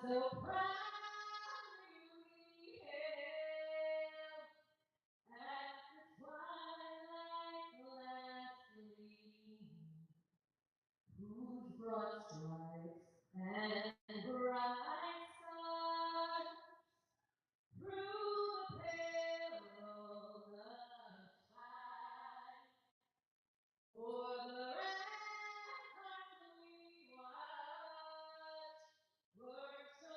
so proudly we hailed at the twilight's last gleam, whose broad stripes and bright stars through the pale of sky, for the ramparts we watched were so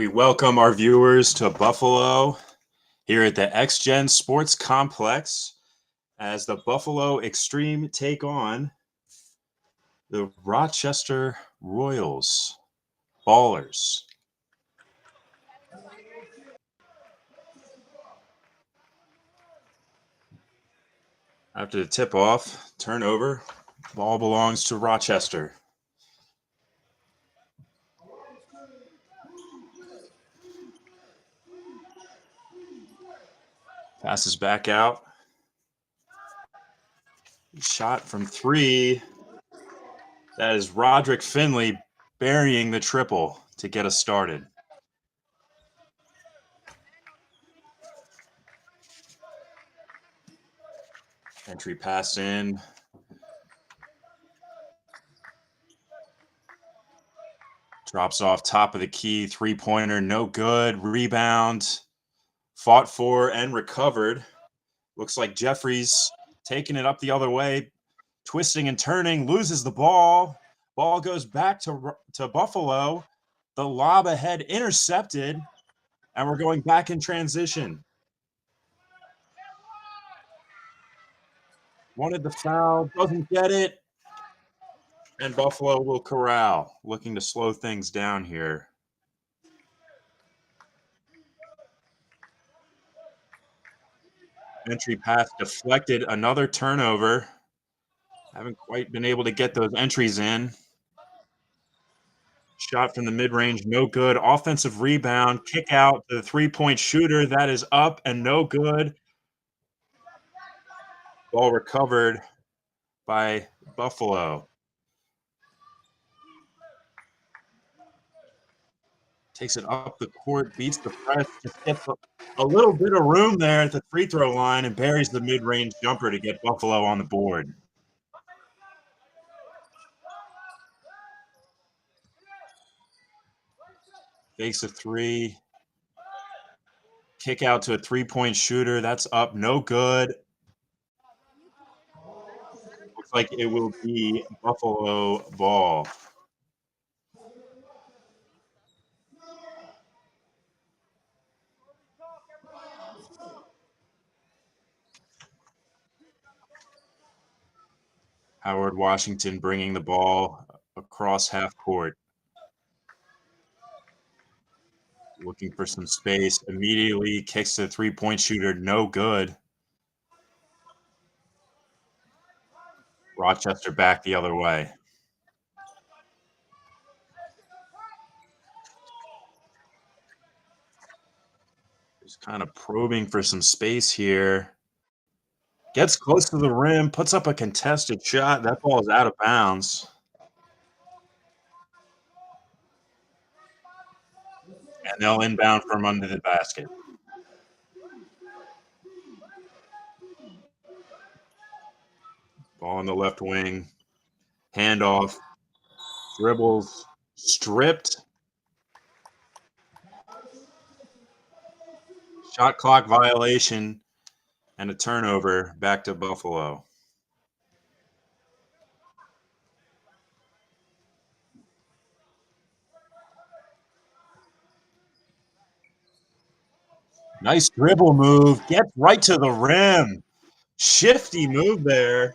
We welcome our viewers to Buffalo here at the XGen Sports Complex as the Buffalo Extreme take on the Rochester Royals Ballers. After the tip-off, turnover, ball belongs to Rochester. Passes back out. Shot from three. That is Roderick Finley burying the triple to get us started. Entry pass in. Drops off top of the key, three-pointer, no good. Rebound, fought for and recovered. Looks like Jeffries taking it up the other way, twisting and turning, loses the ball. Ball goes back to Buffalo. The lob ahead intercepted, and we're going back in transition. Wanted the foul, doesn't get it. And Buffalo will corral, looking to slow things down here. Entry pass deflected, another turnover. Haven't quite been able to get those entries in. Shot from the mid-range, no good. Offensive rebound, kick out to the three-point shooter. That is up and no good. Ball recovered by Buffalo. Takes it up the court, beats the press, just gets a little bit of room there at the free throw line and buries the mid-range jumper to get Buffalo on the board. Fakes a three. Kick out to a three-point shooter. That's up, no good. Looks like it will be Buffalo ball. Howard Washington bringing the ball across half court. Looking for some space. Immediately kicks the three-point shooter. No good. Rochester back the other way. Just kind of probing for some space here. Gets close to the rim, puts up a contested shot. That ball is out of bounds. And they'll inbound from under the basket. Ball on the left wing. Handoff. Dribbles. Stripped. Shot clock violation. And a turnover back to Buffalo. Nice dribble move. Gets right to the rim. Shifty move there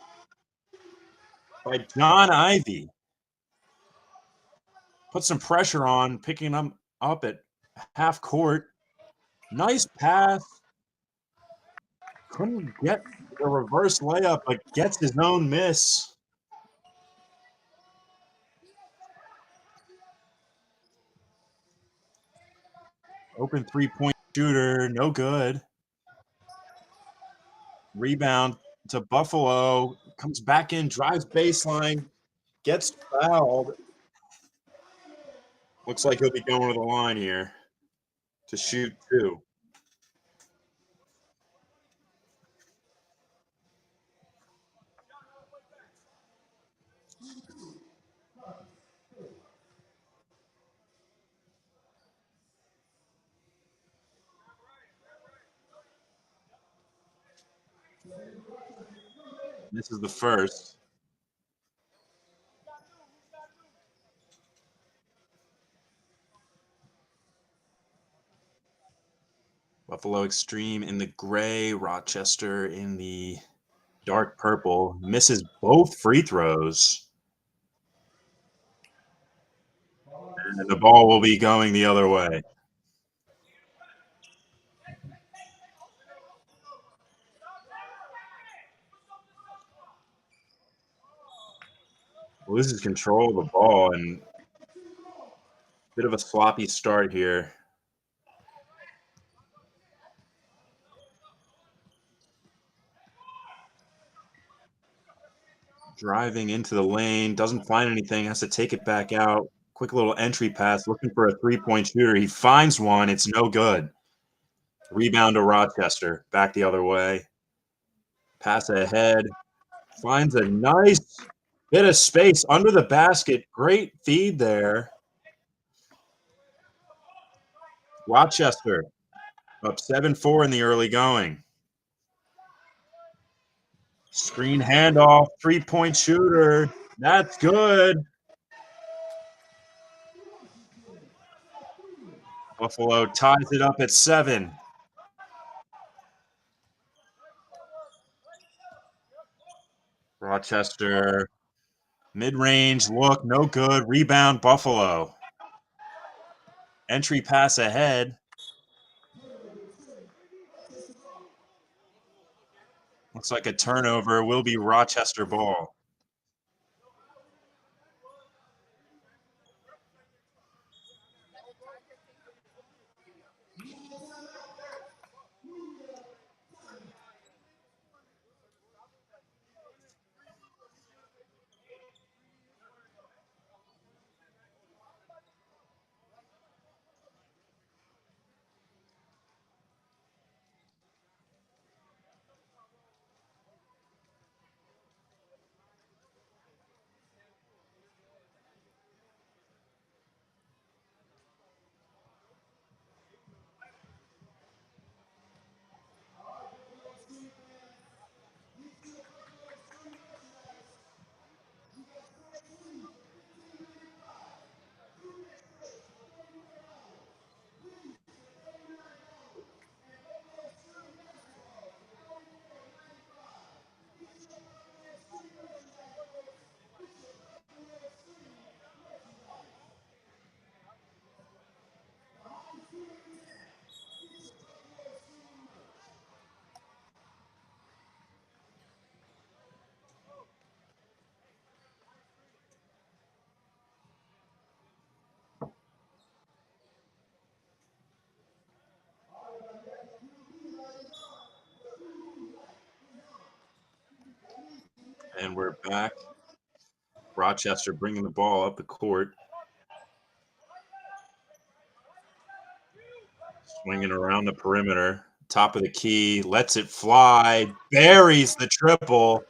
by John Ivey. Put some pressure on, picking him up at half court. Nice pass. Couldn't get the reverse layup, but gets his own miss. Open three-point shooter, no good. Rebound to Buffalo. Comes back in, drives baseline, gets fouled. Looks like he'll be going to the line here to shoot two. This is the first. Buffalo Extreme in the gray, Rochester in the dark purple. Misses both free throws. And the ball will be going the other way. Loses control of the ball and bit of a sloppy start here. Driving into the lane, doesn't find anything, has to take it back out. Quick little entry pass, looking for a three-point shooter. He finds one. It's no good. Rebound to Rochester. Back the other way. Pass ahead. Finds a nice bit of space under the basket. Great feed there. Rochester up 7-4 in the early going. Screen handoff, three-point shooter. That's good. Buffalo ties it up at 7. Rochester, mid-range look, no good. Rebound, Buffalo. Entry pass ahead. Looks like a turnover. Will be Rochester ball. And we're back. Rochester bringing the ball up the court. Swinging around the perimeter. Top of the key. Lets it fly. Buries the triple.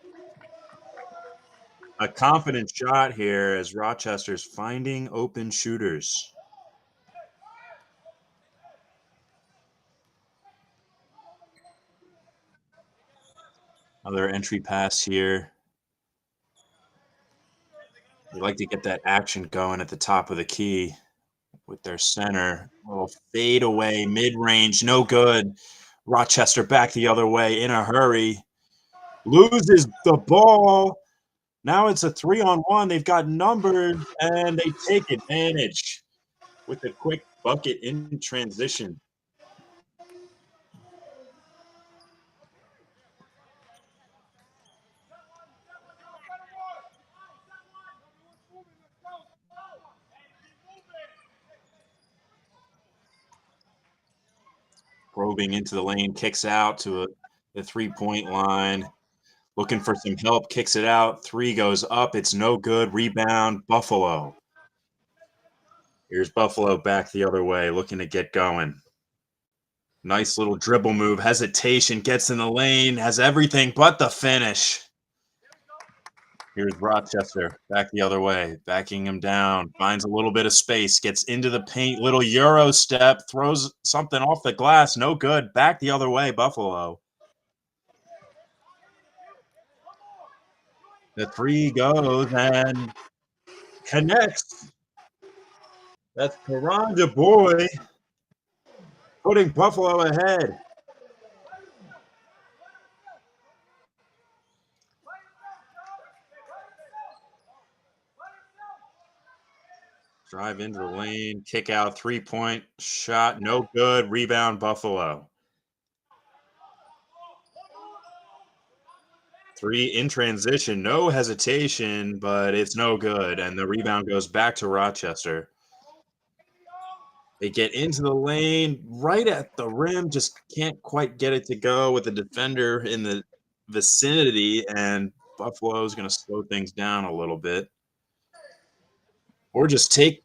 A confident shot here as Rochester's finding open shooters. Another entry pass here. They like to get that action going at the top of the key with their center. A little fade away, mid-range, no good. Rochester back the other way in a hurry. Loses the ball. Now it's a 3-on-1. They've got numbers, and they take advantage with a quick bucket in transition. Probing into the lane, kicks out to the three-point line. Looking for some help, kicks it out. Three goes up. It's no good. Rebound, Buffalo. Here's Buffalo back the other way, looking to get going. Nice little dribble move, hesitation, gets in the lane, has everything but the finish. Here's Rochester back the other way, backing him down, finds a little bit of space, gets into the paint, little Euro step, throws something off the glass, no good. Back the other way, Buffalo. The three goes and connects. That's Karan DeBoy putting Buffalo ahead. Drive into the lane, kick out, 3-point shot, no good. Rebound, Buffalo. 3 in transition, no hesitation, but it's no good. And the rebound goes back to Rochester. They get into the lane right at the rim, just can't quite get it to go with the defender in the vicinity, and Buffalo is going to slow things down a little bit. Or just take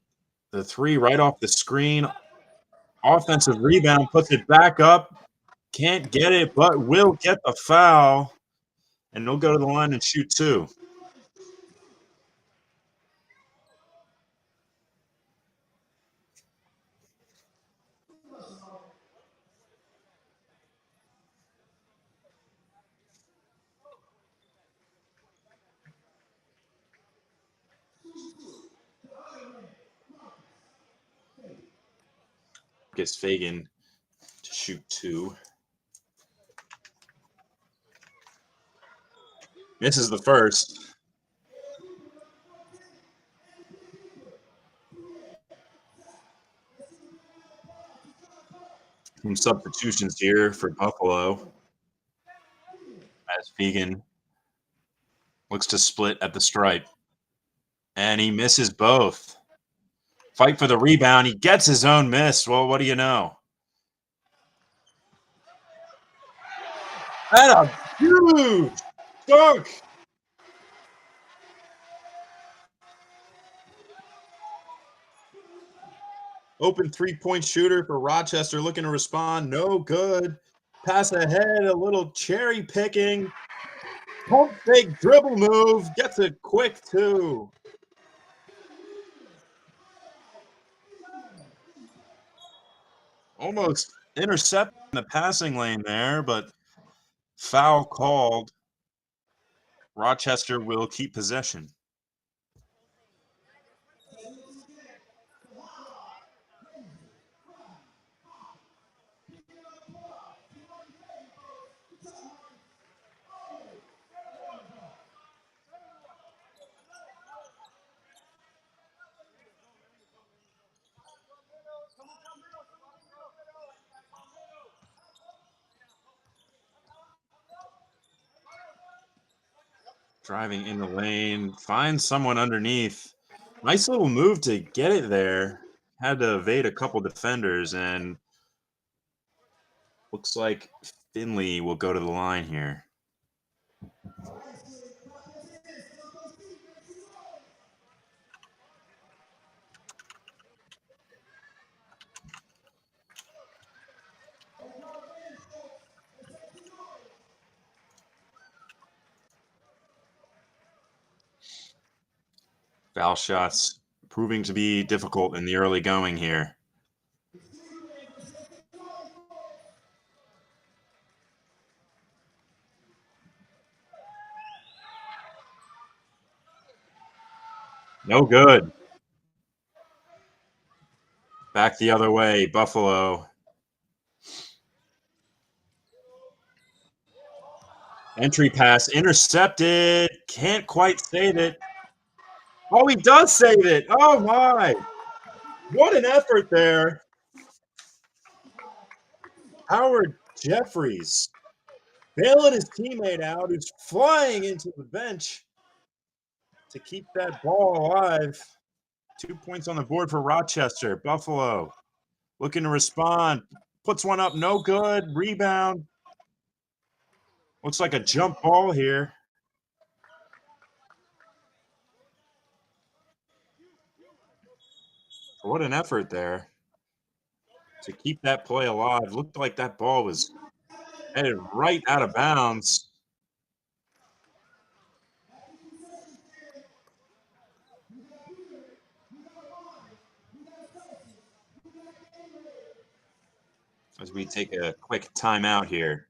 the 3 right off the screen. Offensive rebound, puts it back up. Can't get it, but will get the foul. And they'll go to the line and shoot 2. Gets Fagan to shoot 2. Misses the first. Some substitutions here for Buffalo as Fagan looks to split at the stripe. And he misses both. Fight for the rebound. He gets his own miss. Well, what do you know? And a huge dunk. Open 3-point shooter for Rochester looking to respond. No good. Pass ahead, a little cherry picking. Pump fake dribble move. Gets a quick 2. Almost intercepting the passing lane there, but foul called. Rochester will keep possession. Driving in the lane, finds someone underneath. Nice little move to get it there. Had to evade a couple defenders, and looks like Finley will go to the line here. Foul shots proving to be difficult in the early going here. No good. Back the other way, Buffalo. Entry pass intercepted. Can't quite save it. Oh, he does save it. Oh, my. What an effort there. Howard Jeffries bailing his teammate out, who's flying into the bench to keep that ball alive. 2 points on the board for Rochester. Buffalo looking to respond. Puts one up, no good. Rebound. Looks like a jump ball here. What an effort there to keep that play alive. Looked like that ball was headed right out of bounds. As we take a quick timeout here.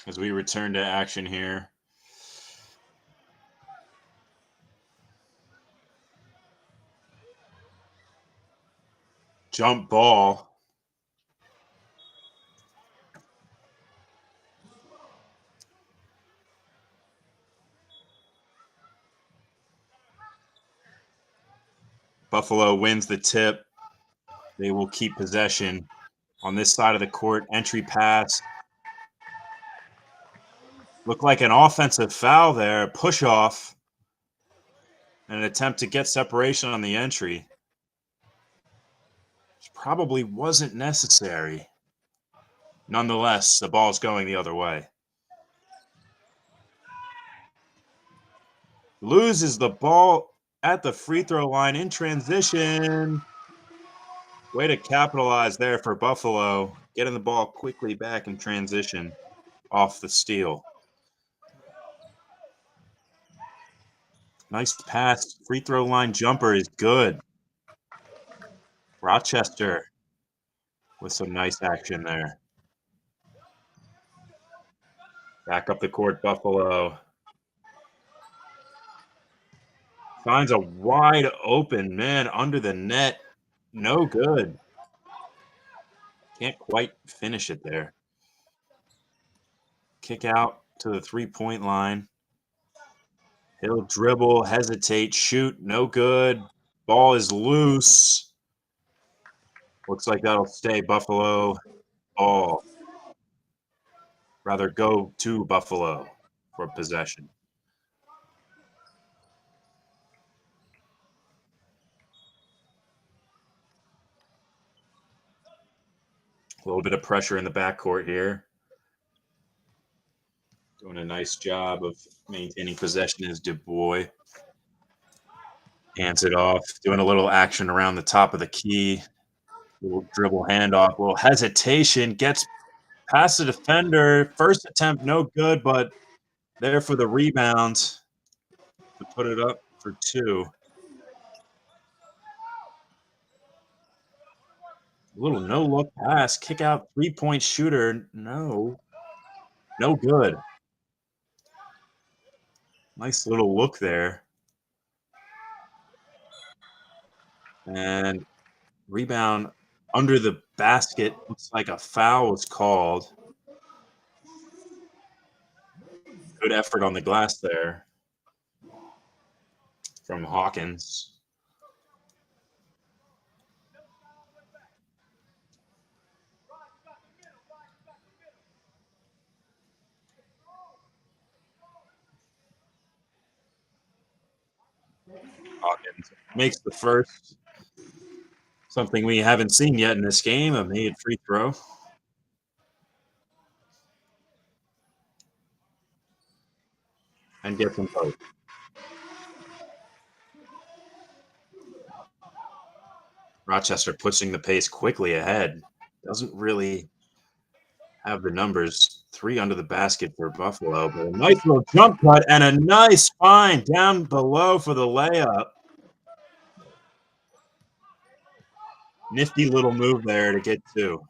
as we return to action here. Jump ball. Buffalo wins the tip. They will keep possession. On this side of the court, entry pass. Looked like an offensive foul there, push off, and an attempt to get separation on the entry. Which probably wasn't necessary. Nonetheless, the ball's going the other way. Loses the ball at the free throw line in transition. Way to capitalize there for Buffalo, getting the ball quickly back in transition off the steal. Nice pass. Free throw line jumper is good. Rochester with some nice action there. Back up the court, Buffalo. Finds a wide open man under the net. No good. Can't quite finish it there. Kick out to the three-point line. He'll dribble, hesitate, shoot. No good. Ball is loose. Looks like that'll stay Buffalo ball. Rather go to Buffalo for possession. A little bit of pressure in the backcourt here. Doing a nice job of maintaining possession is DuBois. Hands it off. Doing a little action around the top of the key. Little dribble handoff. Little hesitation. Gets past the defender. First attempt, no good, but there for the rebound to put it up for two. A little no-look pass. Kick out three-point shooter. No. No good. Nice little look there. And rebound under the basket. Looks like a foul was called. Good effort on the glass there from Hawkins. Hawkins makes the first. Something we haven't seen yet in this game, a made free throw. And gets them both. Rochester pushing the pace quickly ahead. Doesn't really have the numbers. 3 under the basket for Buffalo, but a nice little jump cut and a nice find down below for the layup. Nifty little move there to get 2.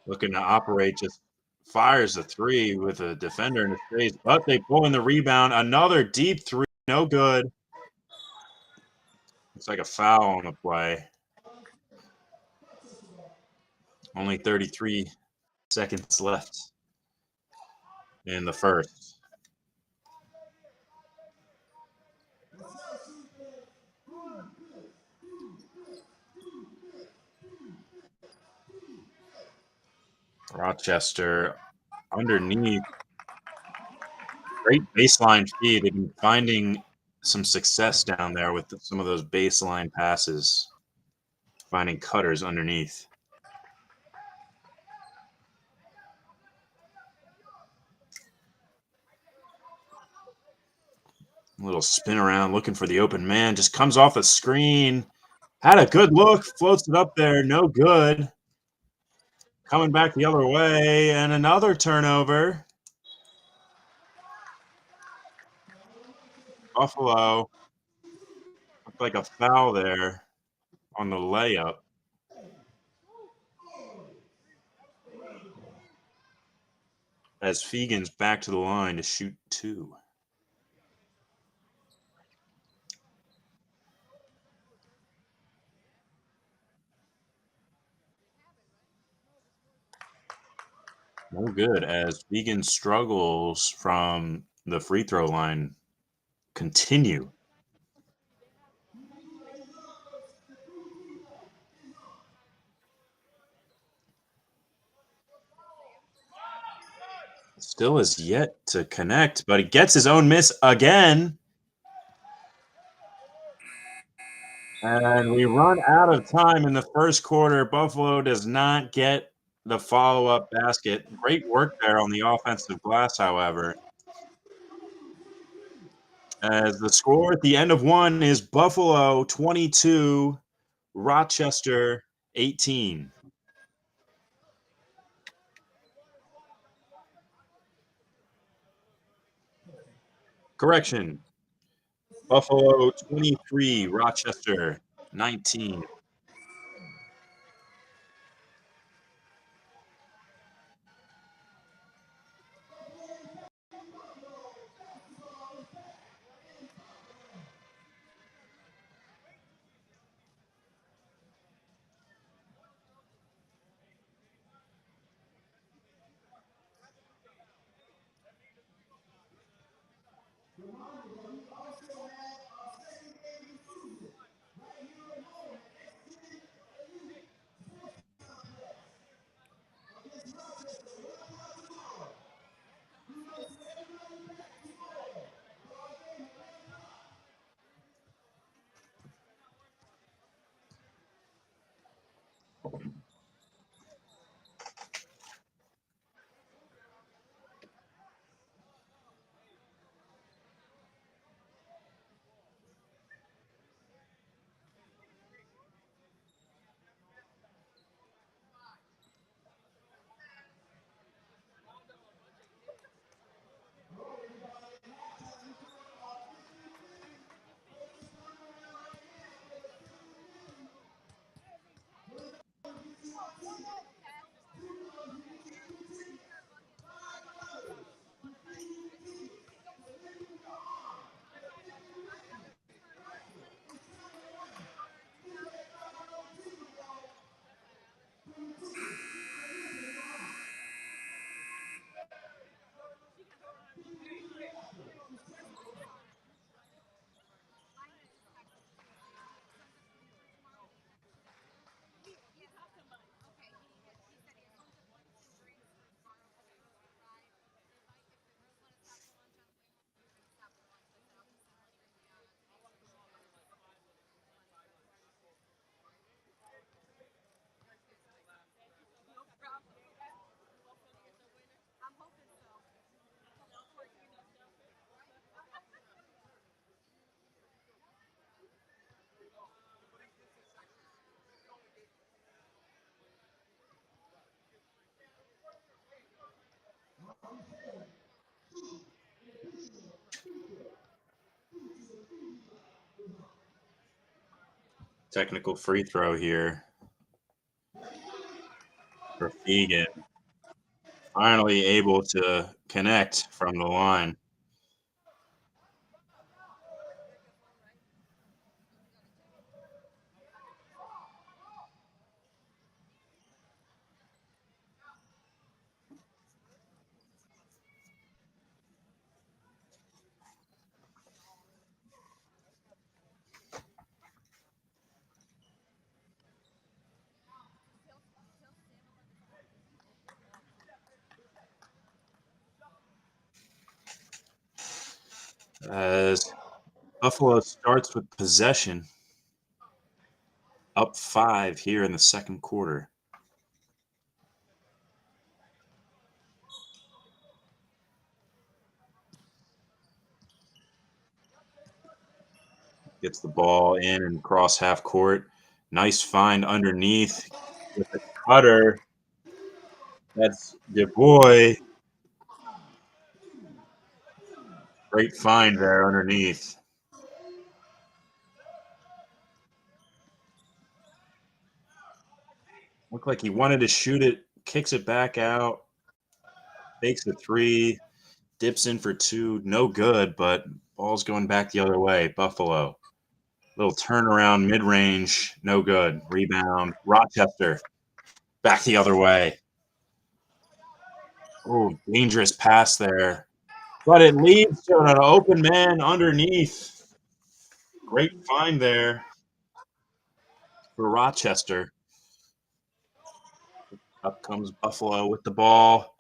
Looking to operate, just fires a 3 with a defender in his face, but they pull in the rebound. Another deep 3, no good. Looks like a foul on the play. Only 33 seconds left in the first. Rochester underneath. Great baseline feed. They've been finding some success down there with some of those baseline passes, finding cutters underneath. A little spin around, looking for the open man. Just comes off a screen. Had a good look, floats it up there, no good. Coming back the other way, and another turnover. Buffalo. Looked like a foul there. on the layup. As Fegan's back to the line to shoot 2. No good as Fegan's struggles from the free throw line continue. Still is yet to connect, but he gets his own miss again. And we run out of time in the first quarter. Buffalo does not get the follow-up basket. Great work there on the offensive glass, however. As the score at the end of one is Buffalo 22, Rochester 18. Correction. Buffalo 23, Rochester 19. Technical free throw here for Fegan. Finally able to connect from the line. As Buffalo starts with possession, up 5 here in the second quarter. Gets the ball in and cross half court. Nice find underneath with a cutter. That's your boy. Great find there underneath. Looked like he wanted to shoot it, kicks it back out, takes a three, dips in for two. No good, but ball's going back the other way. Buffalo. Little turnaround mid-range. No good. Rebound. Rochester. Back the other way. Oh, dangerous pass there. But it leads to an open man underneath. Great find there for Rochester. Up comes Buffalo with the ball.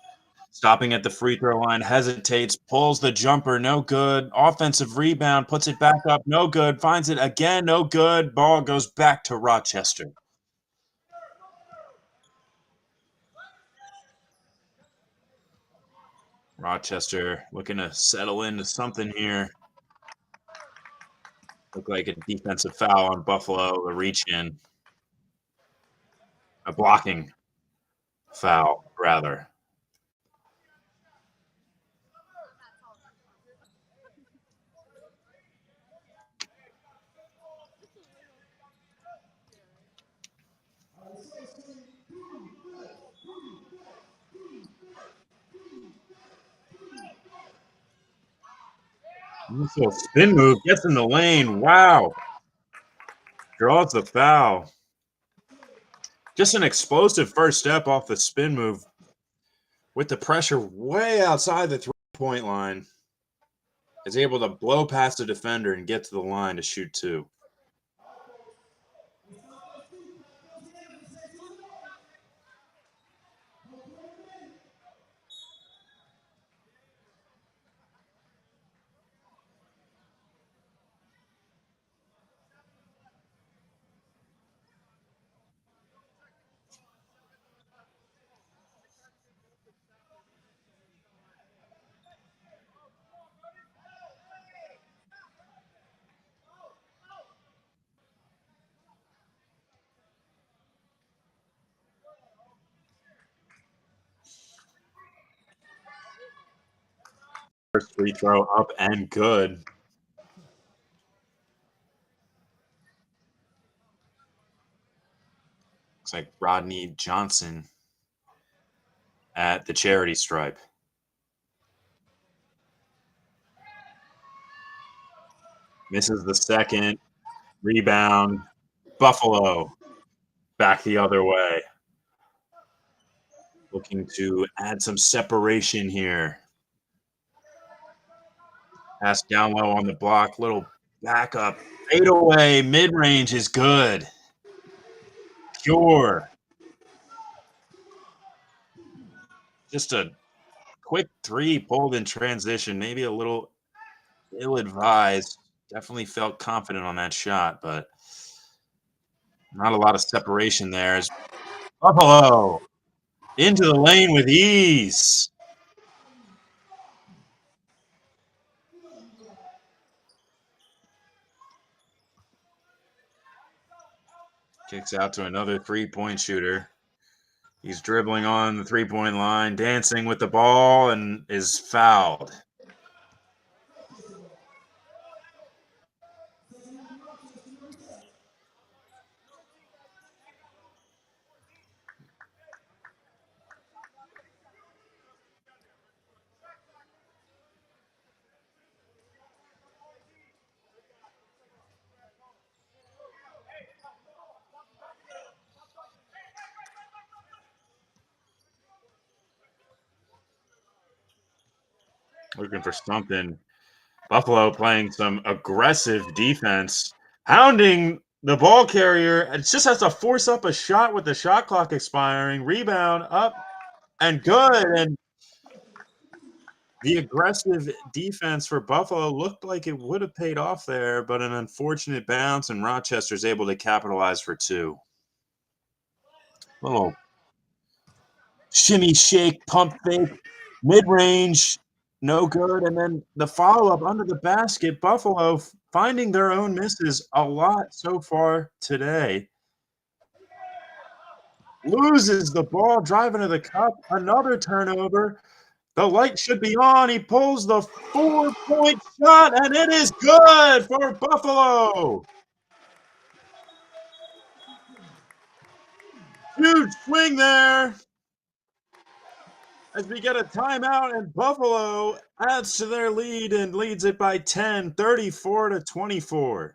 Stopping at the free throw line, hesitates, pulls the jumper, no good. Offensive rebound, puts it back up, no good. Finds it again, no good. Ball goes back to Rochester. Rochester looking to settle into something here. Looked like a defensive foul on Buffalo, a reach in. A blocking foul, rather. This little spin move gets in the lane. Wow. Draws the foul. Just an explosive first step off the spin move with the pressure way outside the three-point line. Is able to blow past the defender and get to the line to shoot two. First free throw up and good. Looks like Rodney Johnson at the charity stripe. Misses the second. Rebound. Buffalo back the other way. Looking to add some separation here. Pass down low on the block. Little backup. Fadeaway. Mid-range is good. Pure. Just a quick three pulled in transition. Maybe a little ill-advised. Definitely felt confident on that shot, but not a lot of separation there. As Buffalo into the lane with ease. Kicks out to another three-point shooter. He's dribbling on the three-point line, dancing with the ball, and is fouled. Looking for something. Buffalo playing some aggressive defense, hounding the ball carrier. It just has to force up a shot with the shot clock expiring. Rebound up and good. And the aggressive defense for Buffalo looked like it would have paid off there, but an unfortunate bounce, and Rochester's able to capitalize for two. Little shimmy, shake, pump fake, mid-range, no good. And then the follow-up under the basket, Buffalo finding their own misses a lot so far today. Loses the ball, driving to the cup, another turnover. The light should be on. He pulls the 4-point shot, and it is good for Buffalo. Huge swing there as we get a timeout, and Buffalo adds to their lead and leads it by 10, 34-24.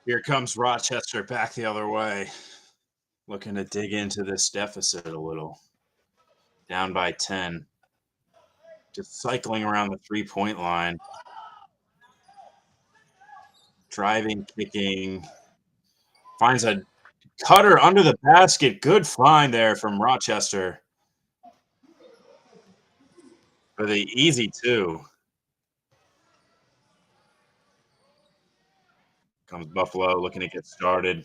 Here comes Rochester back the other way, looking to dig into this deficit a little. Down by 10. Just cycling around the three-point line. Driving, kicking. Finds a cutter under the basket. Good find there from Rochester. For the easy two. Comes Buffalo looking to get started.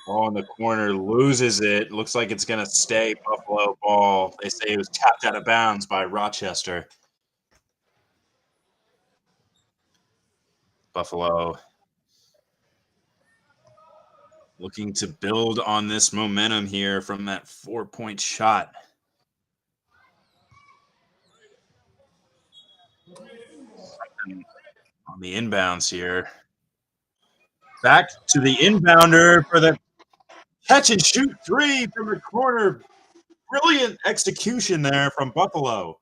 Ball in the corner, loses it. Looks like it's going to stay Buffalo ball. They say it was tapped out of bounds by Rochester. Buffalo looking to build on this momentum here from that 4-point shot. On the inbounds here. Back to the inbounder for the catch and shoot three from the corner. Brilliant execution there from Buffalo.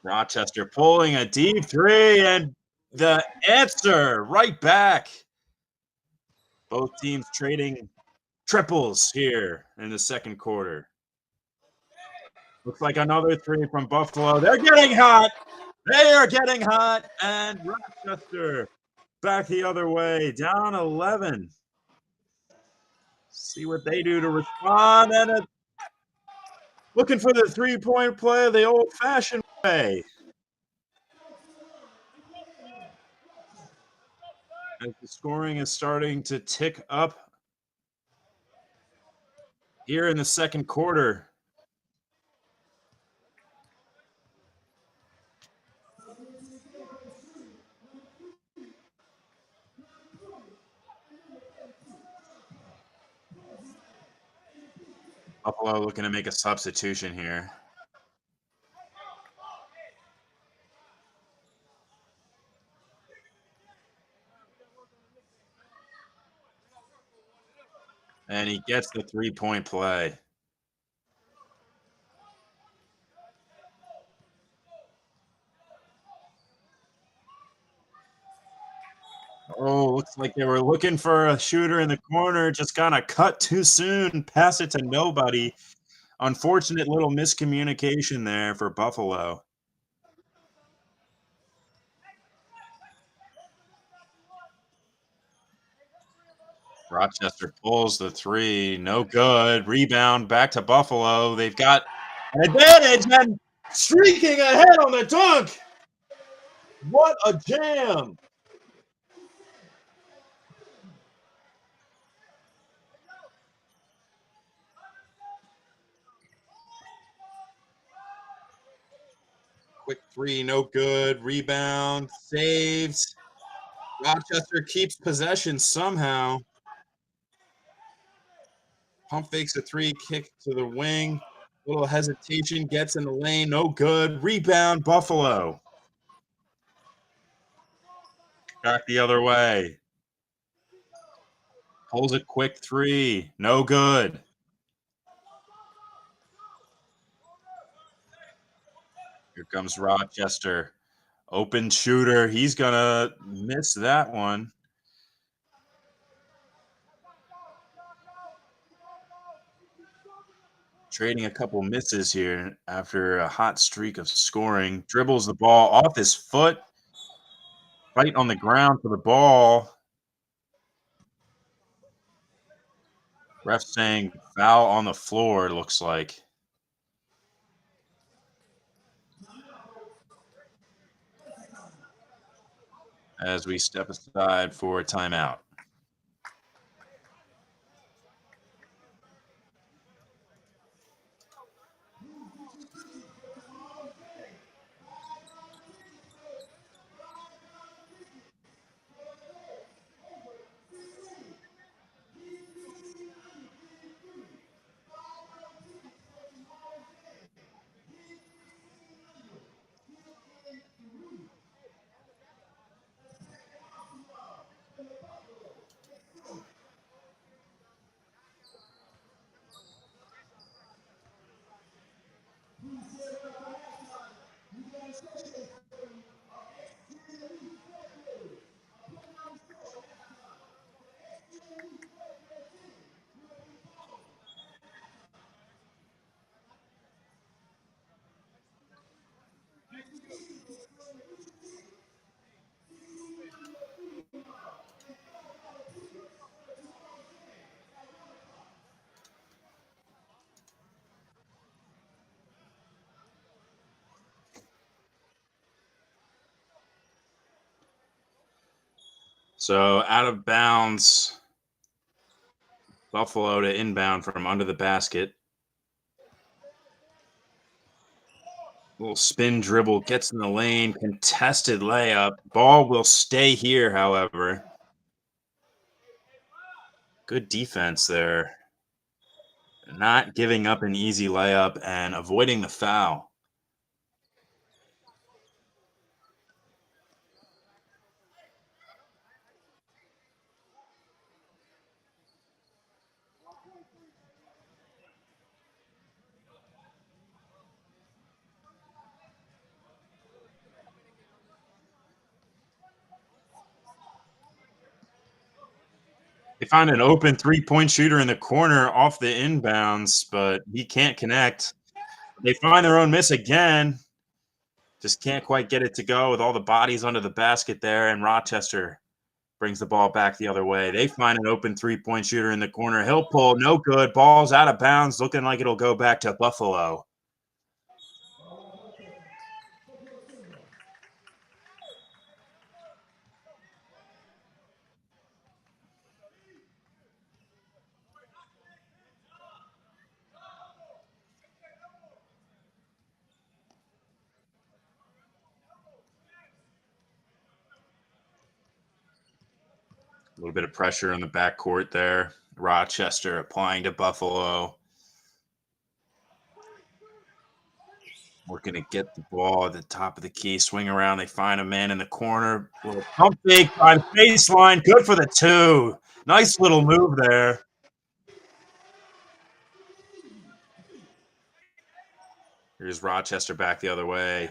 Rochester pulling a deep three, and the answer right back. Both teams trading triples here in the second quarter. Looks like another three from Buffalo. They're getting hot. They are getting hot, and Rochester back the other way, down 11. See what they do to respond, and looking for the three-point play the old-fashioned way. As the scoring is starting to tick up here in the second quarter. Buffalo looking to make a substitution here. And he gets the three-point play. Oh, looks like they were looking for a shooter in the corner. Just kind of cut too soon. Pass it to nobody. Unfortunate little miscommunication there for Buffalo. Rochester pulls the three. No good. Rebound back to Buffalo. They've got an advantage and streaking ahead on the dunk. What a jam. Quick three, no good. Rebound, saves. Rochester keeps possession somehow. Pump fakes a three, kick to the wing. Little hesitation, gets in the lane, no good. Rebound, Buffalo. Back the other way. Pulls a quick three, no good. Here comes Rochester. Open shooter. He's going to miss that one. Trading a couple misses here after a hot streak of scoring. Dribbles the ball off his foot. Right on the ground for the ball. Ref saying foul on the floor, looks like. As we step aside for a timeout. So out of bounds, Buffalo to inbound from under the basket. Little spin dribble, gets in the lane, contested layup. Ball will stay here, however. Good defense there. Not giving up an easy layup and avoiding the foul. They find an open three-point shooter in the corner off the inbounds, but he can't connect. They find their own miss again. Just can't quite get it to go with all the bodies under the basket there, and Rochester brings the ball back the other way. They find an open three-point shooter in the corner. He'll pull, no good. Ball's out of bounds, looking like it'll go back to Buffalo. A little bit of pressure in the backcourt there. Rochester applying to Buffalo. Looking to get the ball at the top of the key, swing around. They find a man in the corner. Little pump fake by the baseline. Good for the two. Nice little move there. Here's Rochester back the other way.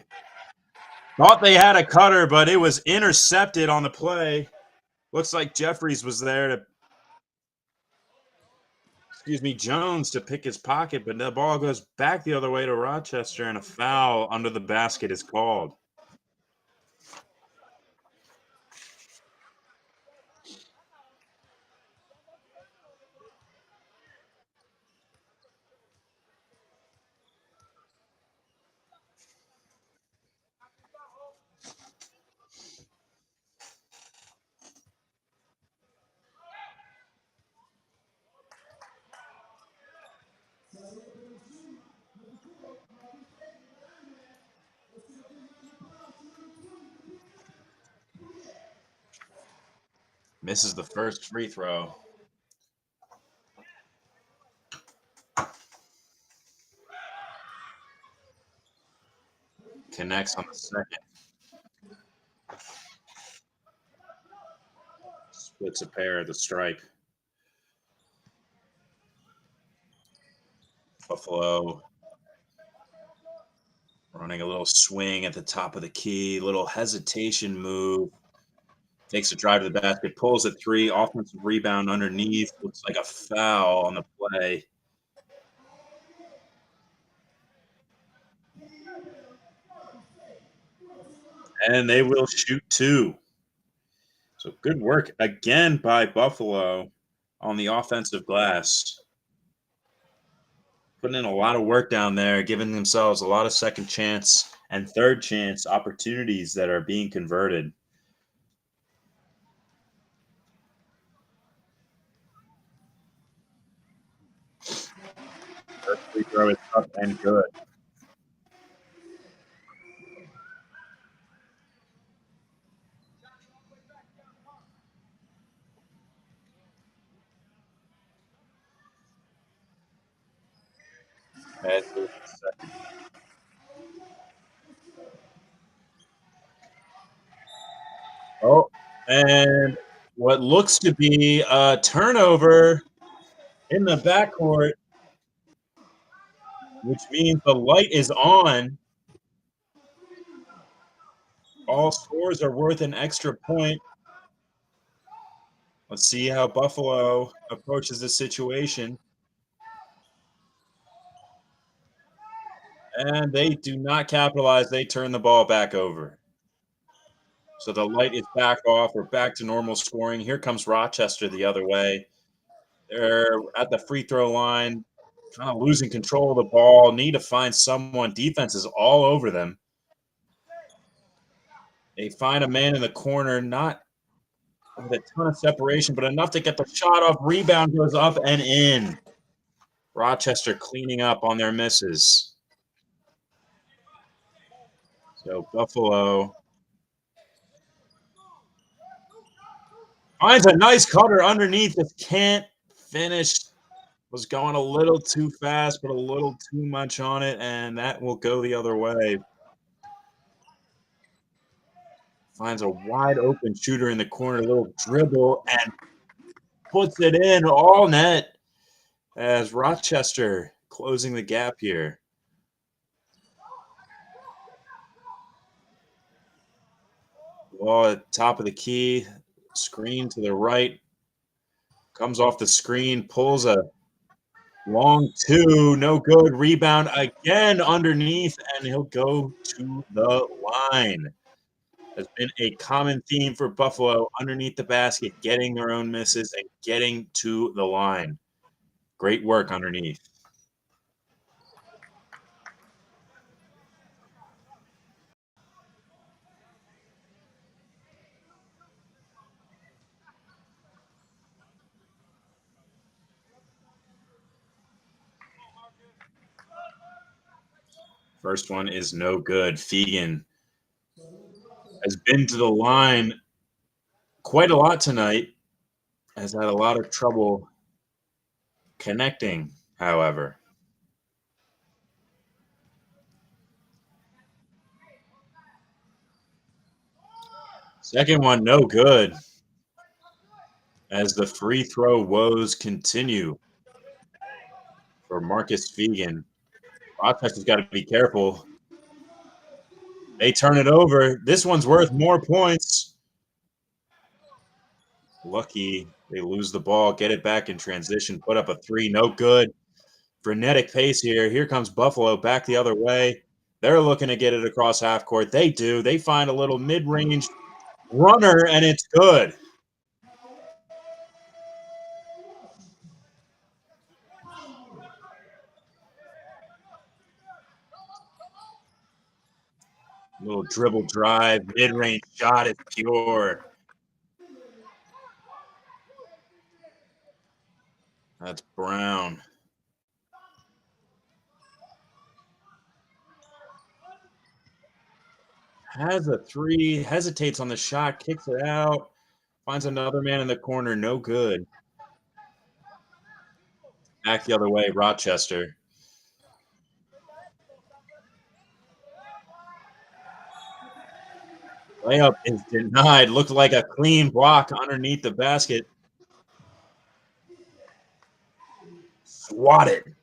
Thought they had a cutter, but it was intercepted on the play. Looks like Jeffries was there to, Jones to pick his pocket, but the ball goes back the other way to Rochester, and a foul under the basket is called. Misses the first free throw. Connects on the second. Splits a pair of the stripe. Buffalo running a little swing at the top of the key, little hesitation move. Takes a drive to the basket, pulls a three, offensive rebound underneath. Looks like a foul on the play. And they will shoot two. So good work again by Buffalo on the offensive glass. Putting in a lot of work down there, giving themselves a lot of second chance and third chance opportunities that are being converted. First free throw is up and good. As is the second. Oh, and what looks to be a turnover in the backcourt, which means the light is on. All scores are worth an extra point. Let's see how Buffalo approaches the situation. And they do not capitalize. They turn the ball back over. So the light is back off. We're back to normal scoring. Here comes Rochester the other way. They're at the free throw line, kind of losing control of the ball. Need to find someone. Defense is all over them. They find a man in the corner, not with a ton of separation, but enough to get the shot off. Rebound goes up and in. Rochester cleaning up on their misses. So Buffalo finds a nice cutter underneath. Just can't finish. Was going a little too fast, but a little too much on it, and that will go the other way. Finds a wide open shooter in the corner, a little dribble, and puts it in all net as Rochester closing the gap here. Ball at top of the key, screen to the right, comes off the screen, pulls a long two, no good. Rebound again underneath, and he'll go to the line. Has been a common theme for Buffalo underneath the basket, getting their own misses and getting to the line. Great work underneath. First one is no good. Fegan has been to the line quite a lot tonight, has had a lot of trouble connecting, however. Second one, no good. As the free throw woes continue for Marcus Fegan. Rochester's got to be careful. They turn it over. This one's worth more points. Lucky they lose the ball, get it back in transition, put up a three, no good. Frenetic pace here. Here comes Buffalo back the other way. They're looking to get it across half court. They do. They find a little mid-range runner, and it's good. Little dribble drive, mid-range shot is pure. That's Brown. Has a three, hesitates on the shot, kicks it out, finds another man in the corner, no good. Back the other way, Rochester. Layup is denied. Looked like a clean block underneath the basket. Swatted.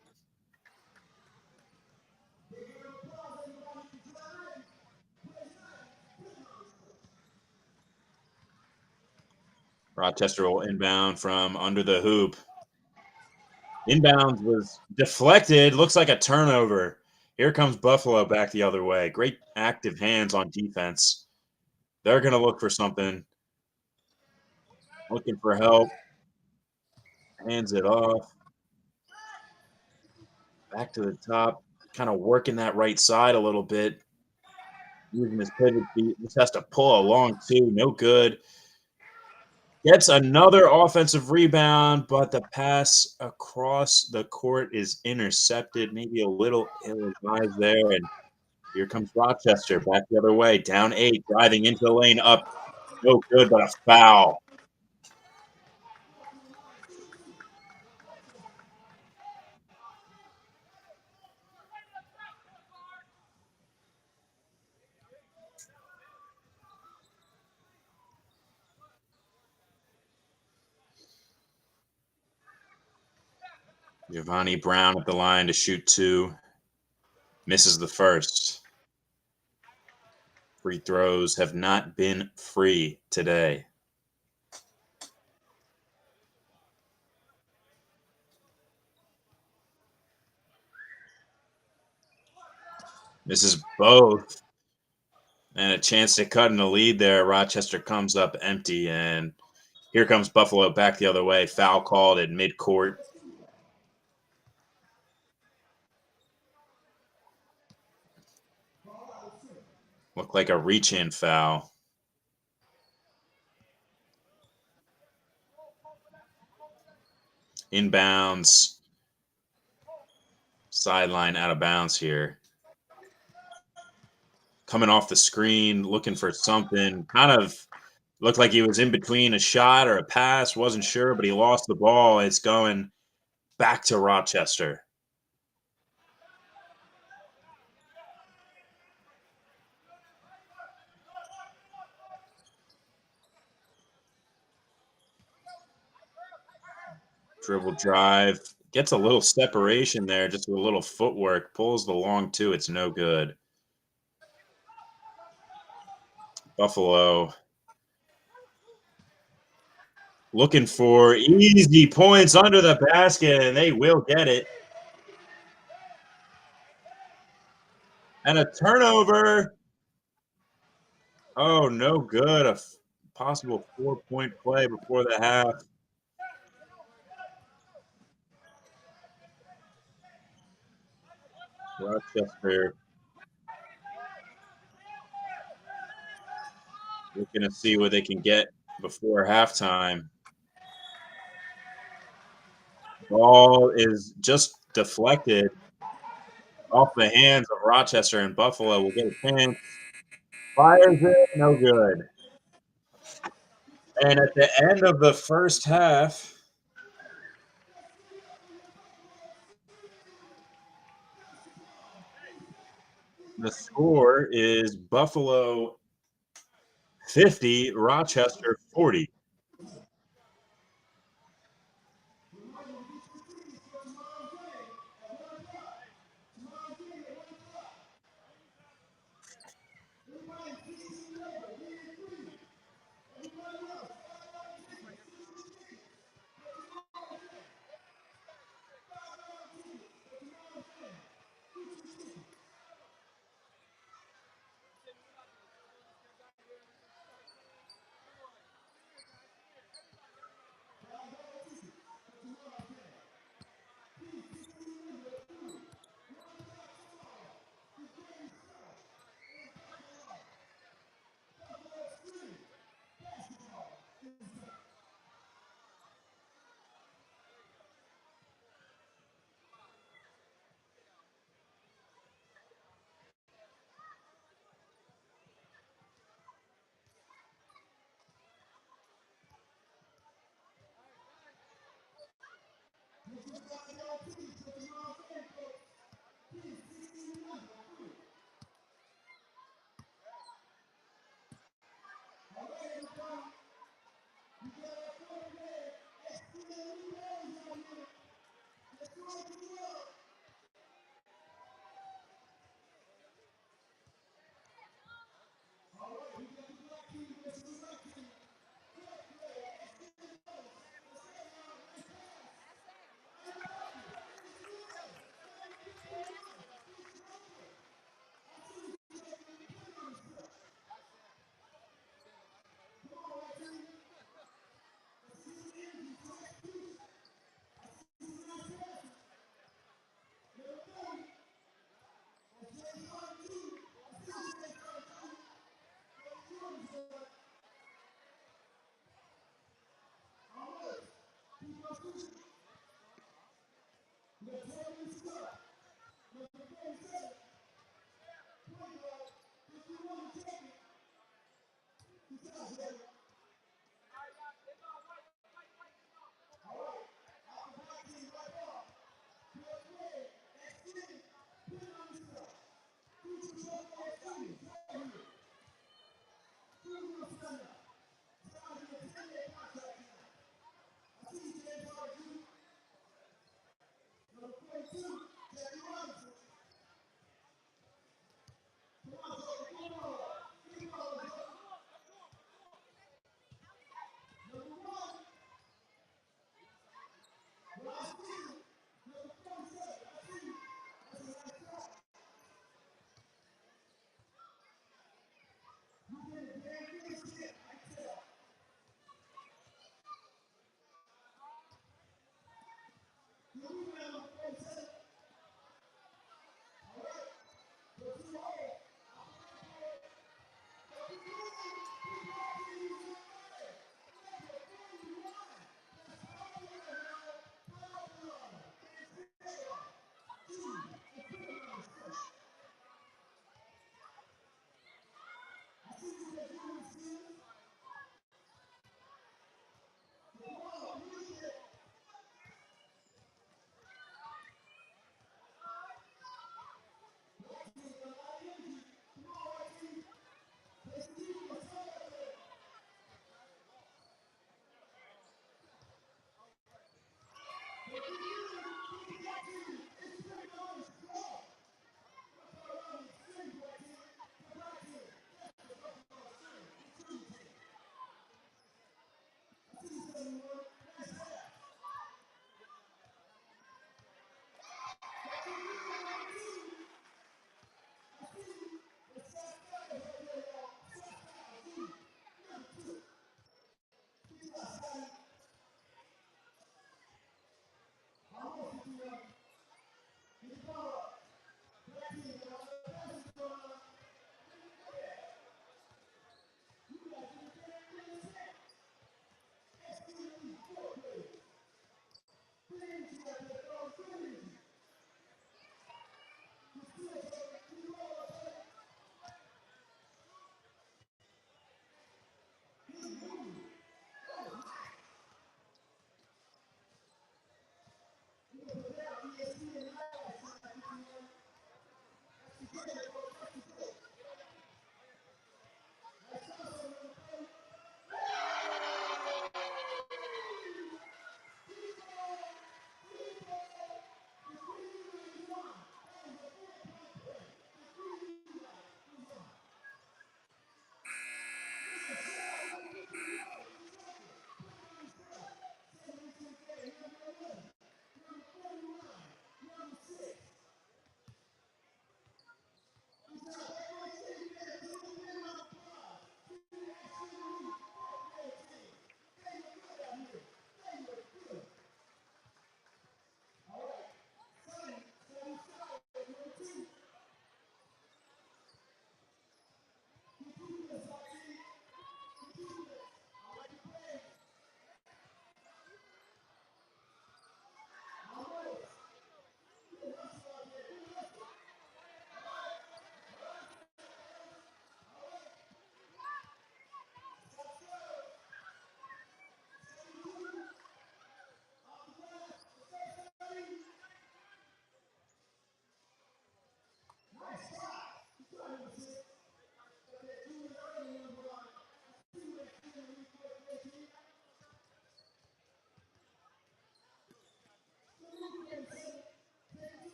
Rochester will inbound from under the hoop. Inbounds was deflected. Looks like a turnover. Here comes Buffalo back the other way. Great active hands on defense. They're going to look for something. Looking for help. Hands it off. Back to the top. Kind of working that right side a little bit. Using his pivot feet. Just has to pull along too. No good. Gets another offensive rebound, but the pass across the court is intercepted. Maybe a little ill-advised there. And here comes Rochester back the other way. Down 8, driving into the lane up. No good, but a foul. Giovanni Brown at the line to shoot 2. Misses the first. Free throws have not been free today. Misses both. And a chance to cut in the lead there. Rochester comes up empty, and here comes Buffalo back the other way. Foul called at midcourt. Looked like a reach-in foul. Inbounds. Sideline out of bounds here. Coming off the screen, looking for something. Kind of looked like he was in between a shot or a pass. Wasn't sure, but he lost the ball. It's going back to Rochester. Dribble drive. Gets a little separation there, just with a little footwork. Pulls the long 2. It's no good. Buffalo looking for easy points under the basket, and they will get it. And a turnover. Oh, no good. A possible 4-point play before the half. Rochester looking to see what they can get before halftime. Ball is just deflected off the hands of Rochester, and Buffalo will get a chance. Fires it, no good. And at the end of the first half, the score is Buffalo 50, Rochester 40.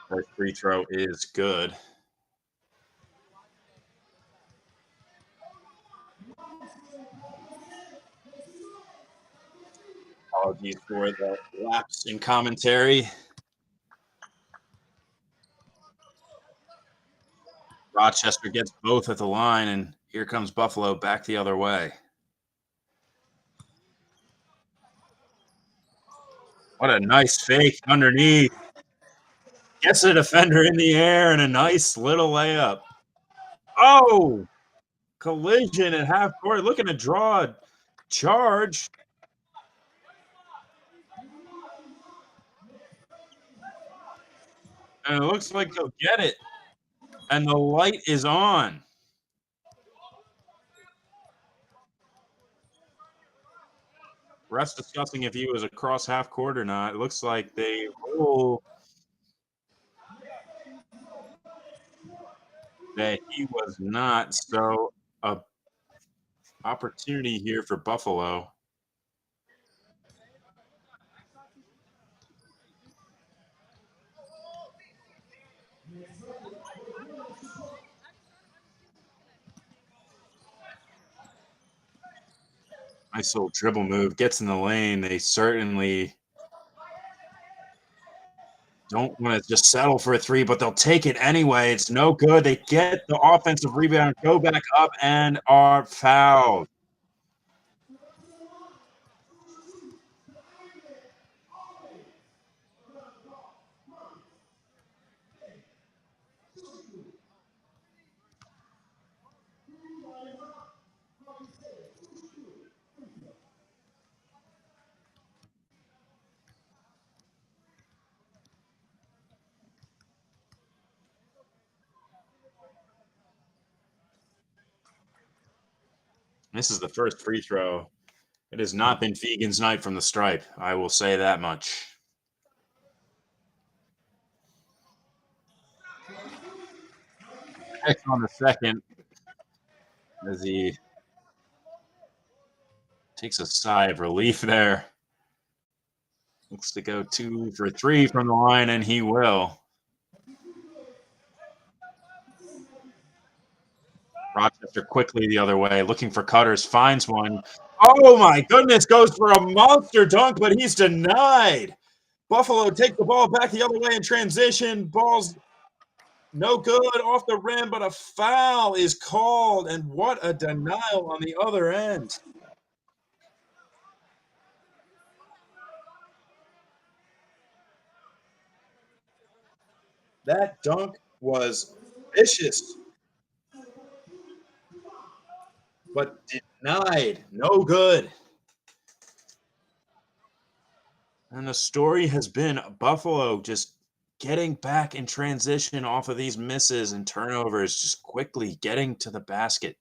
First free throw is good. Apologies for the lapse in commentary. Rochester gets both at the line, and here comes Buffalo back the other way. What a nice fake underneath. Gets the defender in the air and a nice little layup. Oh, collision at half court. Looking to draw a charge. And it looks like they'll get it. And the light is on. Ref's discussing if he was across half court or not. It looks like they rule that he was not. So a opportunity here for Buffalo. Nice little dribble move. Gets in the lane. They certainly don't want to just settle for a three, but they'll take it anyway. It's no good. They get the offensive rebound, go back up, and are fouled. This is the first free throw. It has not been Fegan's night from the stripe. I will say that much. Heck on the second as he takes a sigh of relief there. Looks to go 2 for 3 from the line, and he will. Rochester quickly the other way, looking for cutters, finds one. Oh my goodness, goes for a monster dunk, but he's denied. Buffalo takes the ball back the other way in transition. Ball's no good off the rim, but a foul is called, and what a denial on the other end. That dunk was vicious, but denied. No good. And the story has been Buffalo just getting back in transition off of these misses and turnovers, just quickly getting to the basket,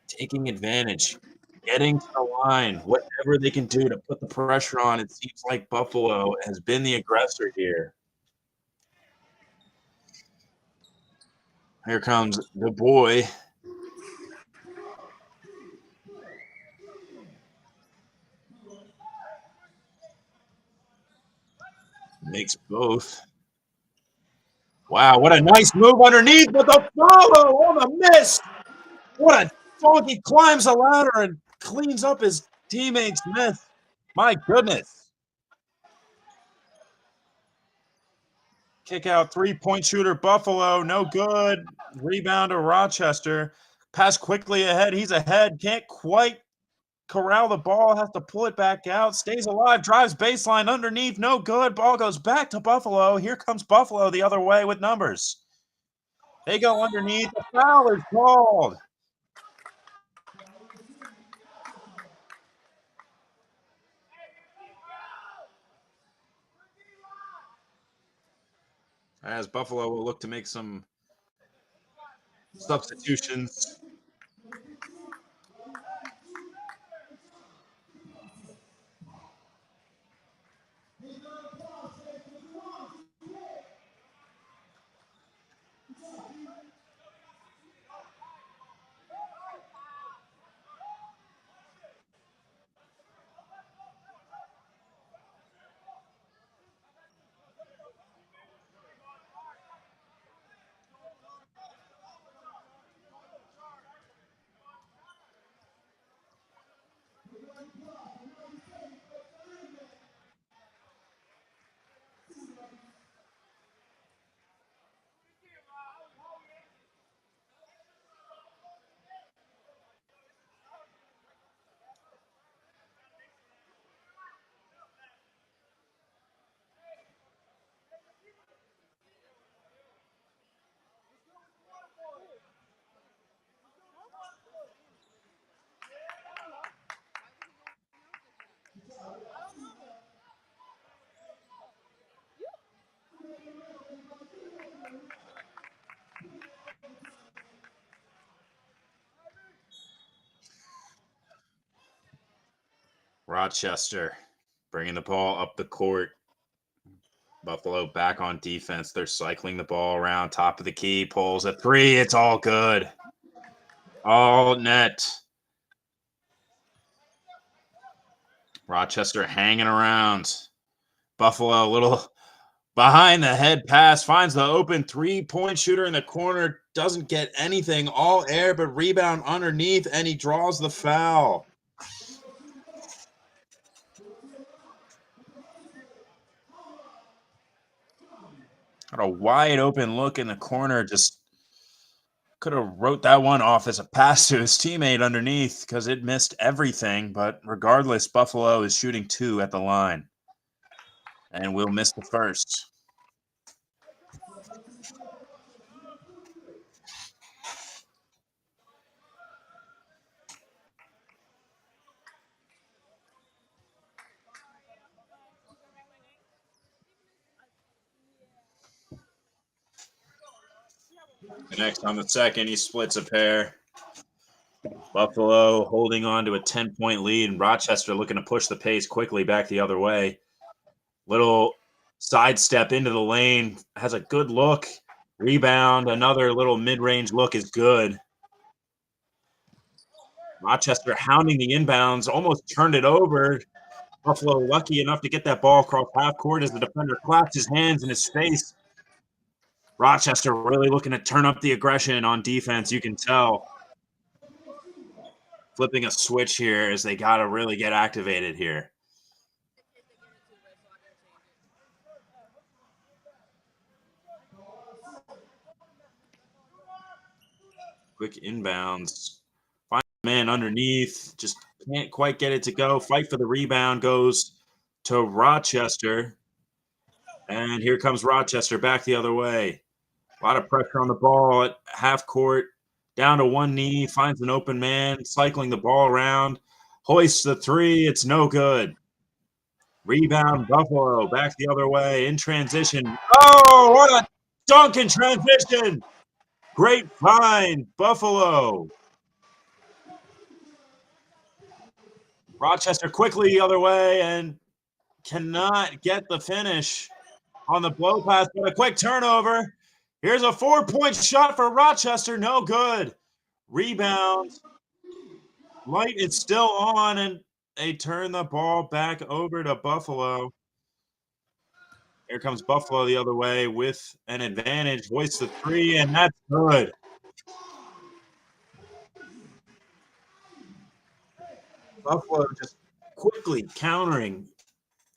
taking advantage, getting to the line, whatever they can do to put the pressure on. It seems like Buffalo has been the aggressor here. Here comes the boy. Makes both. Wow, what a nice move underneath with the follow on the miss. What a dog. He climbs the ladder and cleans up his teammate's mess. My goodness. Kick out 3-point shooter Buffalo. No good. Rebound to Rochester. Pass quickly ahead. He's ahead. Can't quite corral the ball. Has to pull it back out. Stays alive. Drives baseline underneath. No good. Ball goes back to Buffalo. Here comes Buffalo the other way with numbers. They go underneath. The foul is called. As Buffalo will look to make some substitutions. Rochester bringing the ball up the court. Buffalo back on defense. They're cycling the ball around top of the key. Pulls a three. It's all good. All net. Rochester hanging around. Buffalo a little behind the head pass. Finds the open three-point shooter in the corner. Doesn't get anything. All air, but rebound underneath, and he draws the foul. Got a wide open look in the corner. Just could have wrote that one off as a pass to his teammate underneath because it missed everything. But regardless, Buffalo is shooting 2 at the line. And will miss the first. Next on the second, he splits a pair. Buffalo holding on to a 10-point lead, and Rochester looking to push the pace quickly back the other way. Little sidestep into the lane, has a good look. Rebound, another little mid-range look is good. Rochester hounding the inbounds, almost turned it over. Buffalo lucky enough to get that ball across half court as the defender claps his hands in his face. Rochester really looking to turn up the aggression on defense, you can tell. Flipping a switch here as they got to really get activated here. Quick inbounds. Find a man underneath. Just can't quite get it to go. Fight for the rebound goes to Rochester. And here comes Rochester back the other way. A lot of pressure on the ball at half court. Down to one knee. Finds an open man. Cycling the ball around. Hoists the three. It's no good. Rebound Buffalo back the other way in transition. Oh, what a dunk in transition. Great find, Buffalo. Rochester quickly the other way and cannot get the finish on the blow pass, but a quick turnover. Here's a 4-point shot for Rochester. No good. Rebound. Light is still on, and they turn the ball back over to Buffalo. Here comes Buffalo the other way with an advantage. Hoists the three, and that's good. Buffalo just quickly countering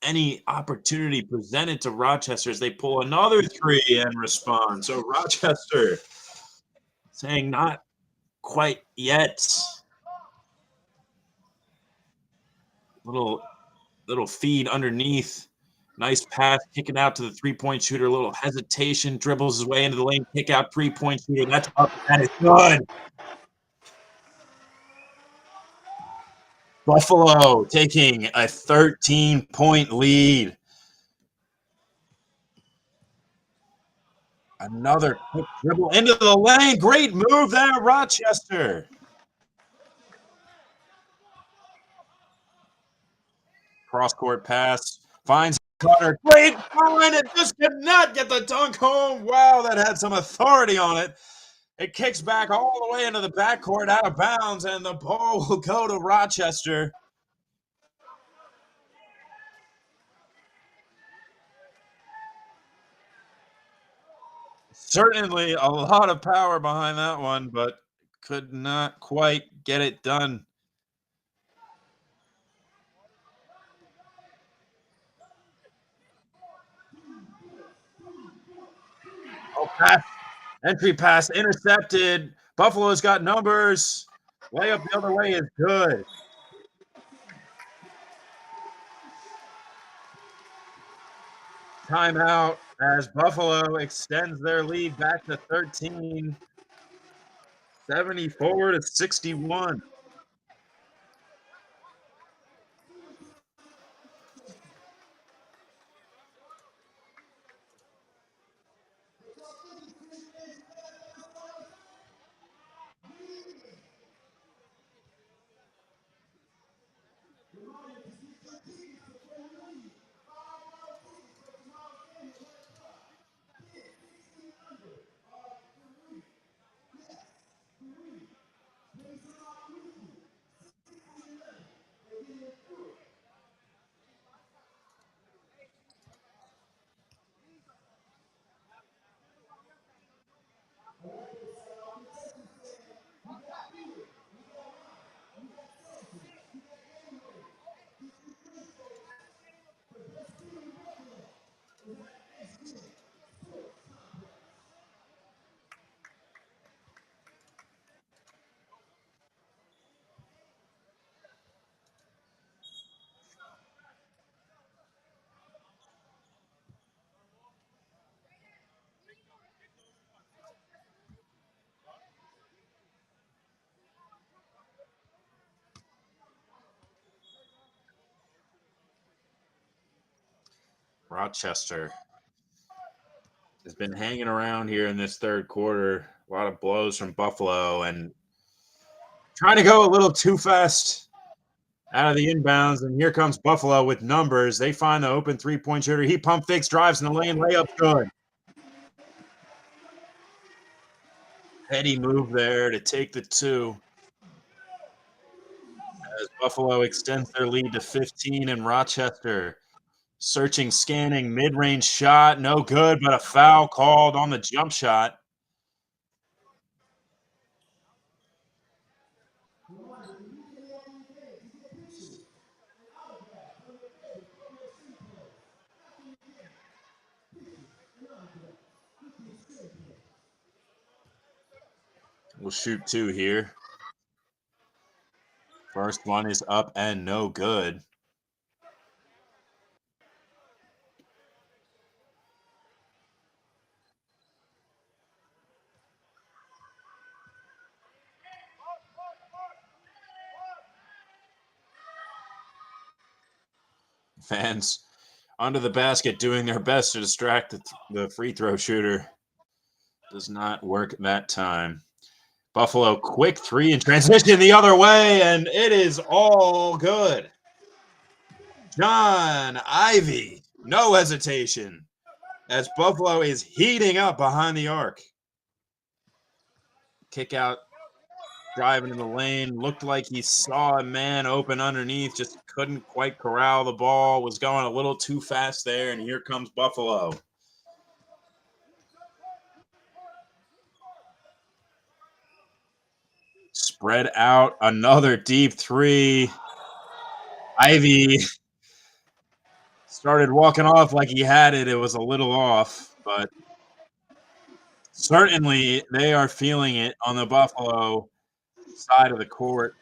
any opportunity presented to Rochester as they pull another three and respond. So Rochester saying not quite yet. Little feed underneath. Nice pass, kicking out to the three-point shooter. A little hesitation, dribbles his way into the lane, kick out, three-point shooter. That's up. That is good. Buffalo taking a 13-point lead. Another quick dribble into the lane. Great move there, Rochester. Cross-court pass. Finds Carter. Great find. It just could not get the dunk home. Wow, that had some authority on it. It kicks back all the way into the backcourt out of bounds, and the ball will go to Rochester. Certainly a lot of power behind that one, but could not quite get it done. Oh, pass. Entry pass intercepted. Buffalo's got numbers. Layup the other way is good. Timeout as Buffalo extends their lead back to 13. 74-61. Rochester has been hanging around here in this third quarter. A lot of blows from Buffalo and trying to go a little too fast out of the inbounds. And here comes Buffalo with numbers. They find the open three-point shooter. He pump fakes, drives in the lane, layup good. Heady move there to take the two. As Buffalo extends their lead to 15 and Rochester searching, scanning, mid-range shot, no good, but a foul called on the jump shot. We'll shoot two here. First one is up and no good. Fans under the basket doing their best to distract the free throw shooter. Does not work that time. Buffalo quick three in transition the other way, and it is all good. John Ivy, no hesitation, as Buffalo is heating up behind the arc. Kick out, driving in the lane. Looked like he saw a man open underneath, just couldn't quite corral the ball. Was going a little too fast there, and here comes Buffalo. Spread out, another deep three. Ivy started walking off like he had it. It was a little off, but certainly they are feeling it on the Buffalo side of the court.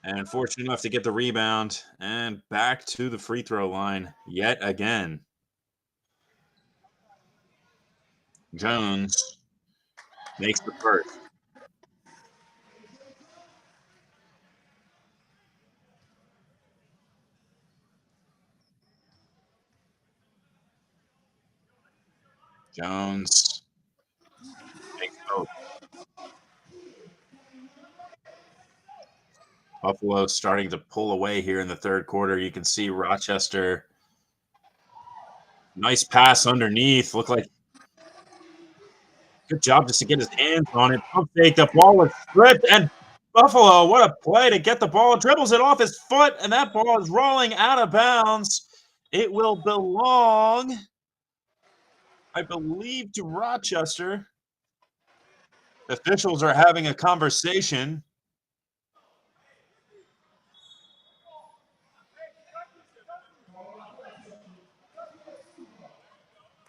And fortunate enough to get the rebound and back to the free throw line yet again. Jones makes the first. Jones makes both. Buffalo starting to pull away here in the third quarter. You can see Rochester. Nice pass underneath. Looked like good job just to get his hands on it. Pump fake. The ball was stripped, and Buffalo, what a play to get the ball. Dribbles it off his foot, and that ball is rolling out of bounds. It will belong, I believe, to Rochester. Officials are having a conversation.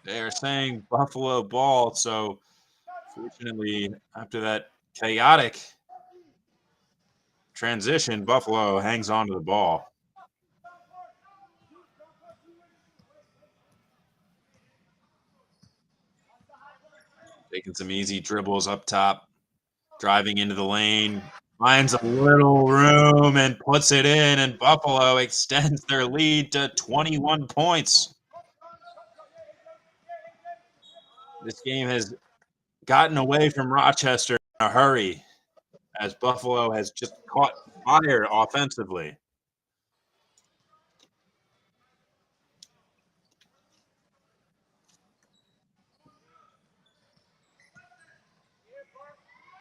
They are saying Buffalo ball. So, fortunately, after that chaotic transition, Buffalo hangs on to the ball. Taking some easy dribbles up top, driving into the lane, finds a little room and puts it in, and Buffalo extends their lead to 21 points. This game has gotten away from Rochester in a hurry as Buffalo has just caught fire offensively.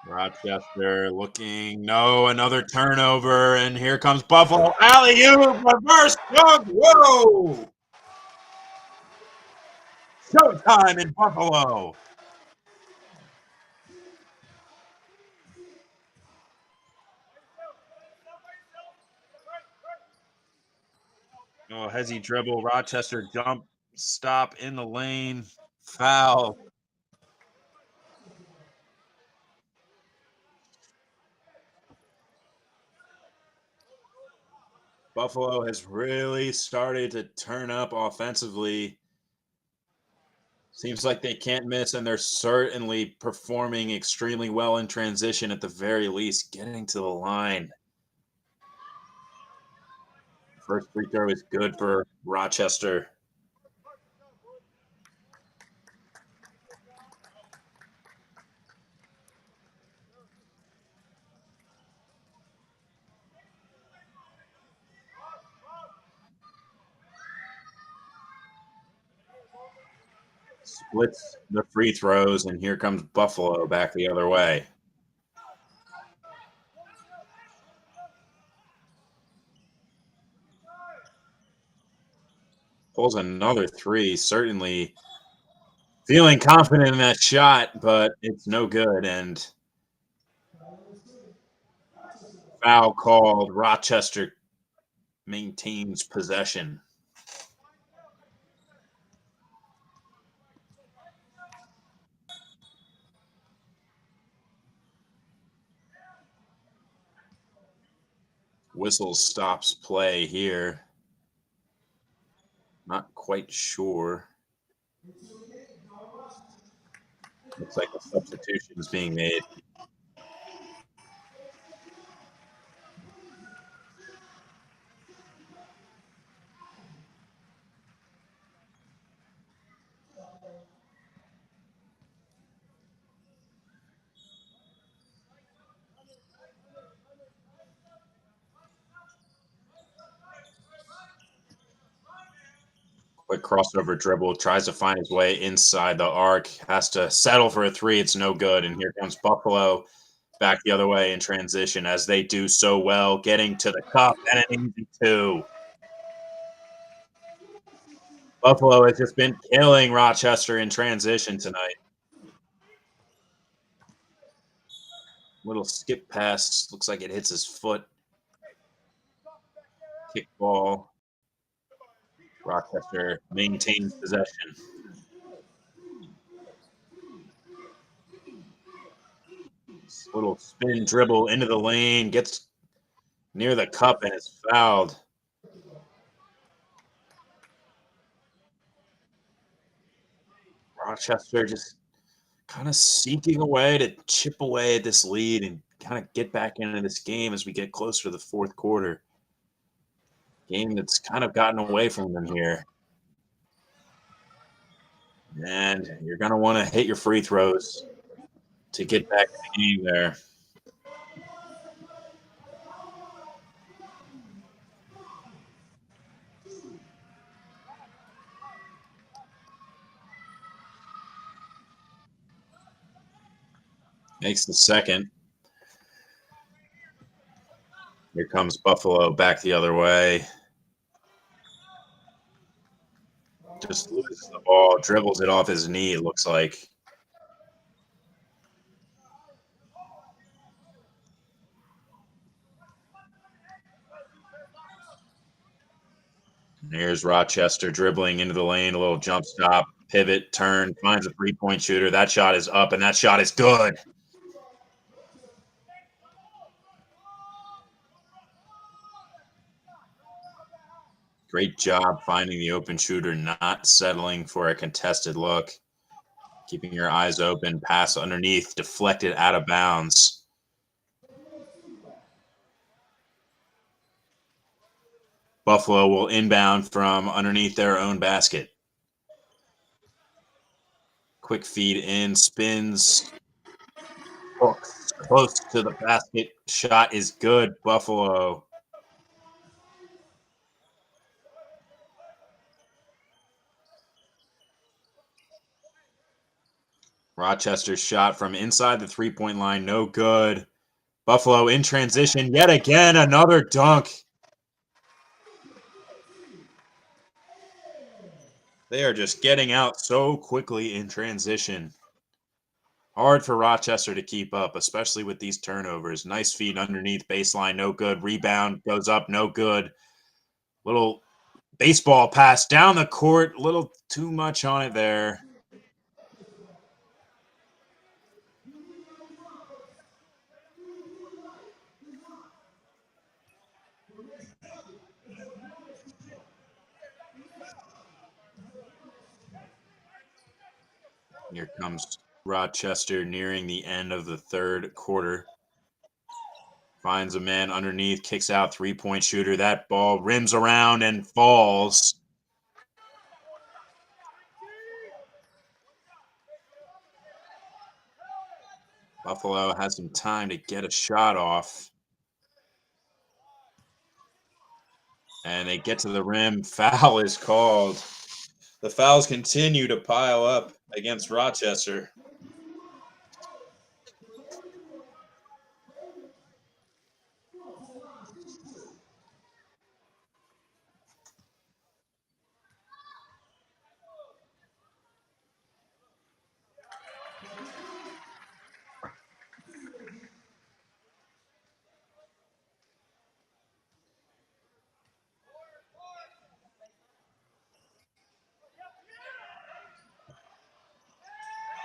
Rochester looking, no, another turnover, and here comes Buffalo. Alley-oop, reverse dunk, whoa! Showtime in Buffalo. Oh, hezzy dribble, Rochester jump, stop in the lane, foul. Buffalo has really started to turn up offensively. Seems like they can't miss, and they're certainly performing extremely well in transition at the very least, getting to the line First free throw is good for Rochester. Splits the free throws, and here comes Buffalo back the other way. Pulls another three, certainly feeling confident in that shot, but it's no good. And foul called. Rochester maintains possession. Whistle stops play here. Not quite sure. Looks like a substitution is being made. Quick crossover dribble, tries to find his way inside the arc, has to settle for a three. It's no good. And here comes Buffalo back the other way in transition, as they do so well, getting to the cup and an easy two. Buffalo has just been killing Rochester in transition tonight. Little skip pass, looks like it hits his foot. Kick ball. Rochester maintains possession. Little spin dribble into the lane, gets near the cup and is fouled. Rochester just kind of seeking a way to chip away at this lead and kind of get back into this game as we get closer to the fourth quarter. Game that's kind of gotten away from them here. And you're going to want to hit your free throws to get back in the game there. Makes the second. Here comes Buffalo back the other way. Just loses the ball, dribbles it off his knee, it looks like. And here's Rochester dribbling into the lane, a little jump stop, pivot, turn, finds a three-point shooter. That shot is up, and that shot is good. Great job finding the open shooter, not settling for a contested look. Keeping your eyes open, pass underneath, deflected out of bounds. Buffalo will inbound from underneath their own basket. Quick feed in, spins, hooks close to the basket. Shot is good, Buffalo. Rochester's shot from inside the three-point line, no good. Buffalo in transition, yet again, another dunk. They are just getting out so quickly in transition. Hard for Rochester to keep up, especially with these turnovers. Nice feed underneath baseline, no good. Rebound goes up, no good. Little baseball pass down the court, a little too much on it there. Here comes Rochester nearing the end of the third quarter. Finds a man underneath, kicks out, three-point shooter. That ball rims around and falls. Buffalo has some time to get a shot off. And they get to the rim. Foul is called. The fouls continue to pile up against Rochester.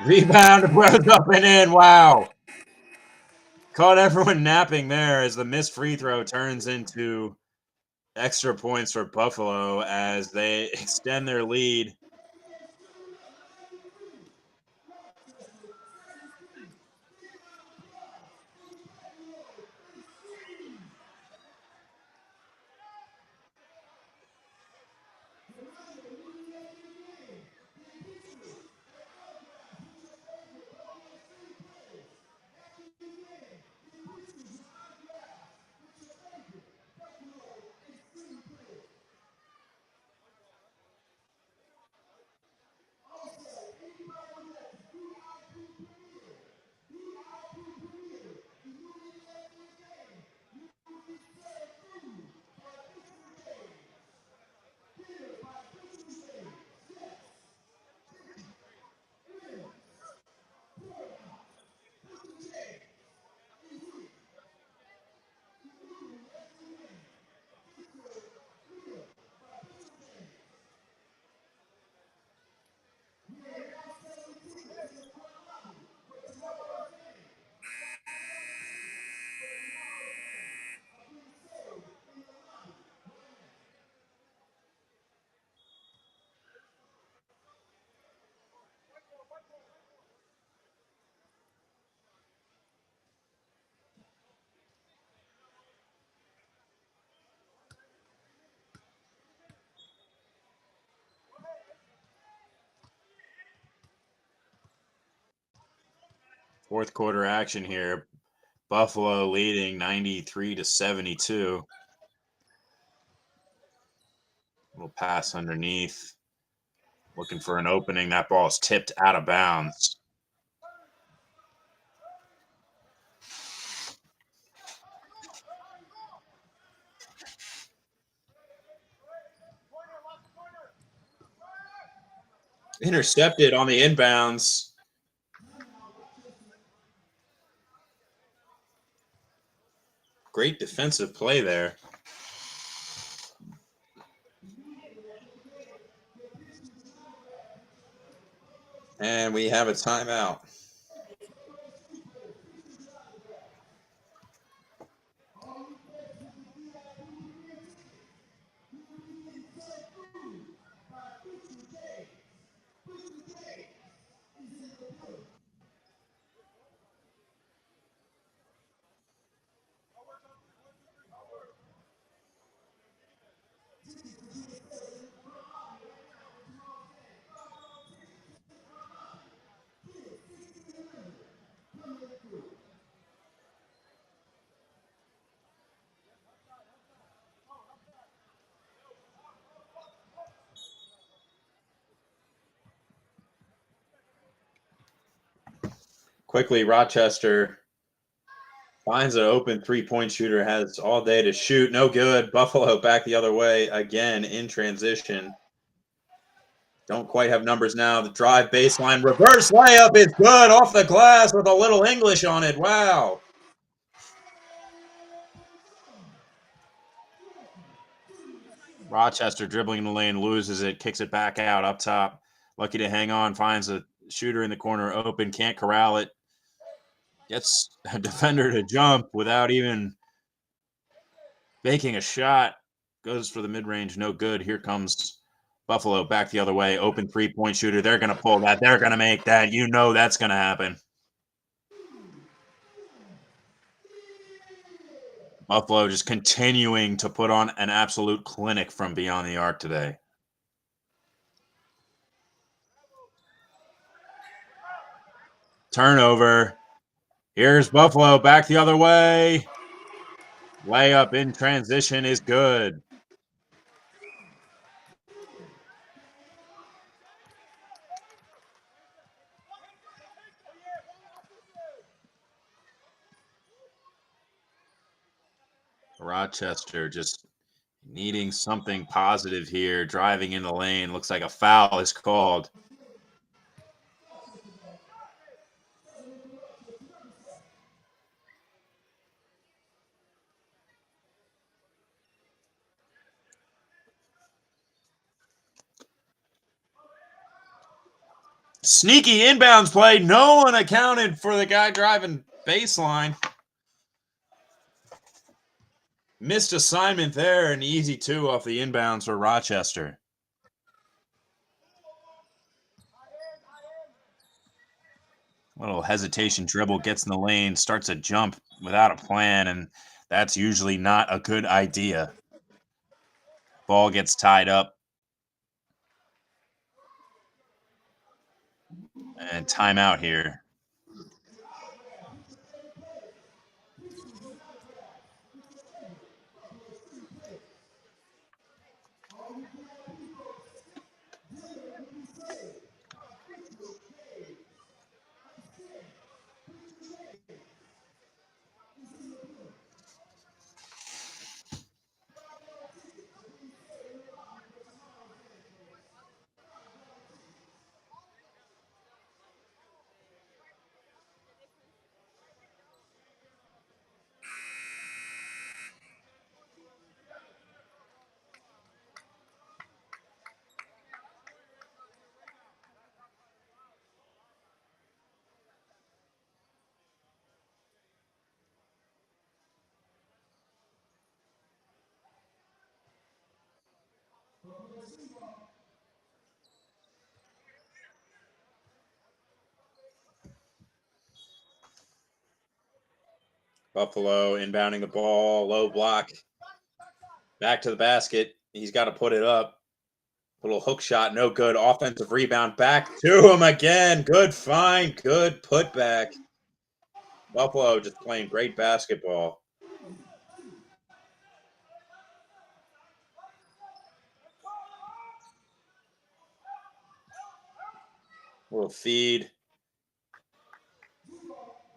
Rebound goes up and in. Wow. Caught everyone napping there as the missed free throw turns into extra points for Buffalo as they extend their lead. Fourth quarter action here. Buffalo leading 93-72. Little pass underneath. Looking for an opening. That ball is tipped out of bounds. Intercepted on the inbounds. Great defensive play there. And we have a timeout. Quickly, Rochester finds an open three-point shooter, has all day to shoot. No good. Buffalo back the other way again in transition. Don't quite have numbers now. The drive baseline reverse layup is good off the glass with a little English on it. Wow. Rochester dribbling in the lane, loses it, kicks it back out up top. Lucky to hang on, finds a shooter in the corner open, can't corral it. Gets a defender to jump without even making a shot. Goes for the mid-range, no good. Here comes Buffalo back the other way. Open three-point shooter. They're going to pull that. They're going to make that. You know that's going to happen. Buffalo just continuing to put on an absolute clinic from beyond the arc today. Turnover. Here's Buffalo back the other way. Layup in transition is good. Rochester just needing something positive here. Driving in the lane. Looks like a foul is called. Sneaky inbounds play. No one accounted for the guy driving baseline. Missed assignment there. An easy 2 off the inbounds for Rochester. Little hesitation dribble, gets in the lane, starts a jump without a plan, and that's usually not a good idea. Ball gets tied up. And timeout here. Buffalo inbounding the ball, low block. Back to the basket. He's got to put it up. Little hook shot, no good. Offensive rebound, back to him again. Good find, good putback. Buffalo just playing great basketball. Little feed.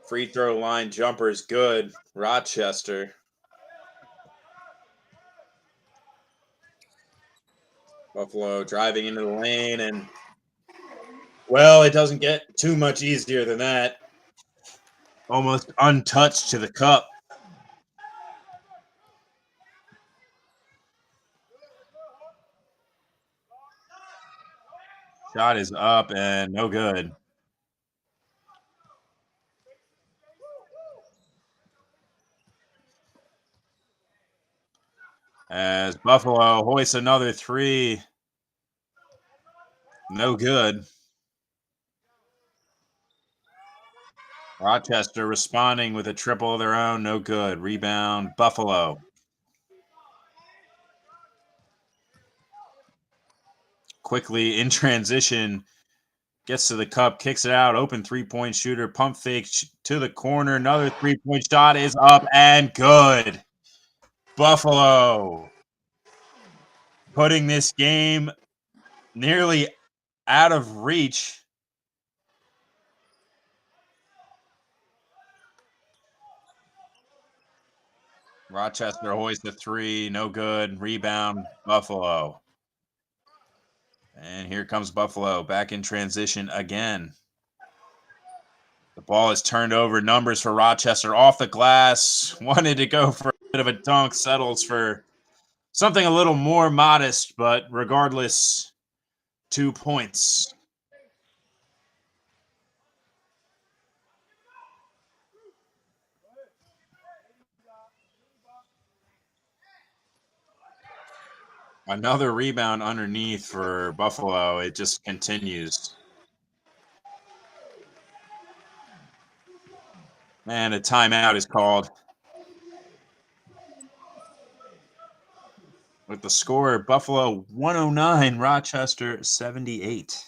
Free throw line jumper is good. Rochester. Buffalo driving into the lane, and well, it doesn't get too much easier than that. Almost untouched to the cup. Shot is up and no good. As Buffalo hoists another 3. No good. Rochester responding with a triple of their own. No good. Rebound, Buffalo. Quickly in transition. Gets to the cup, kicks it out. Open 3-point shooter. Pump fake to the corner. Another 3-point shot is up and good. Buffalo putting this game nearly out of reach. Rochester hoists the 3. No good. Rebound, Buffalo. And here comes Buffalo back in transition again. The ball is turned over. Numbers for Rochester off the glass. Wanted to go for a bit of a dunk. Settles for something a little more modest, but regardless, 2 points. Another rebound underneath for Buffalo. It just continues. And a timeout is called. with the score Buffalo 109, Rochester 78.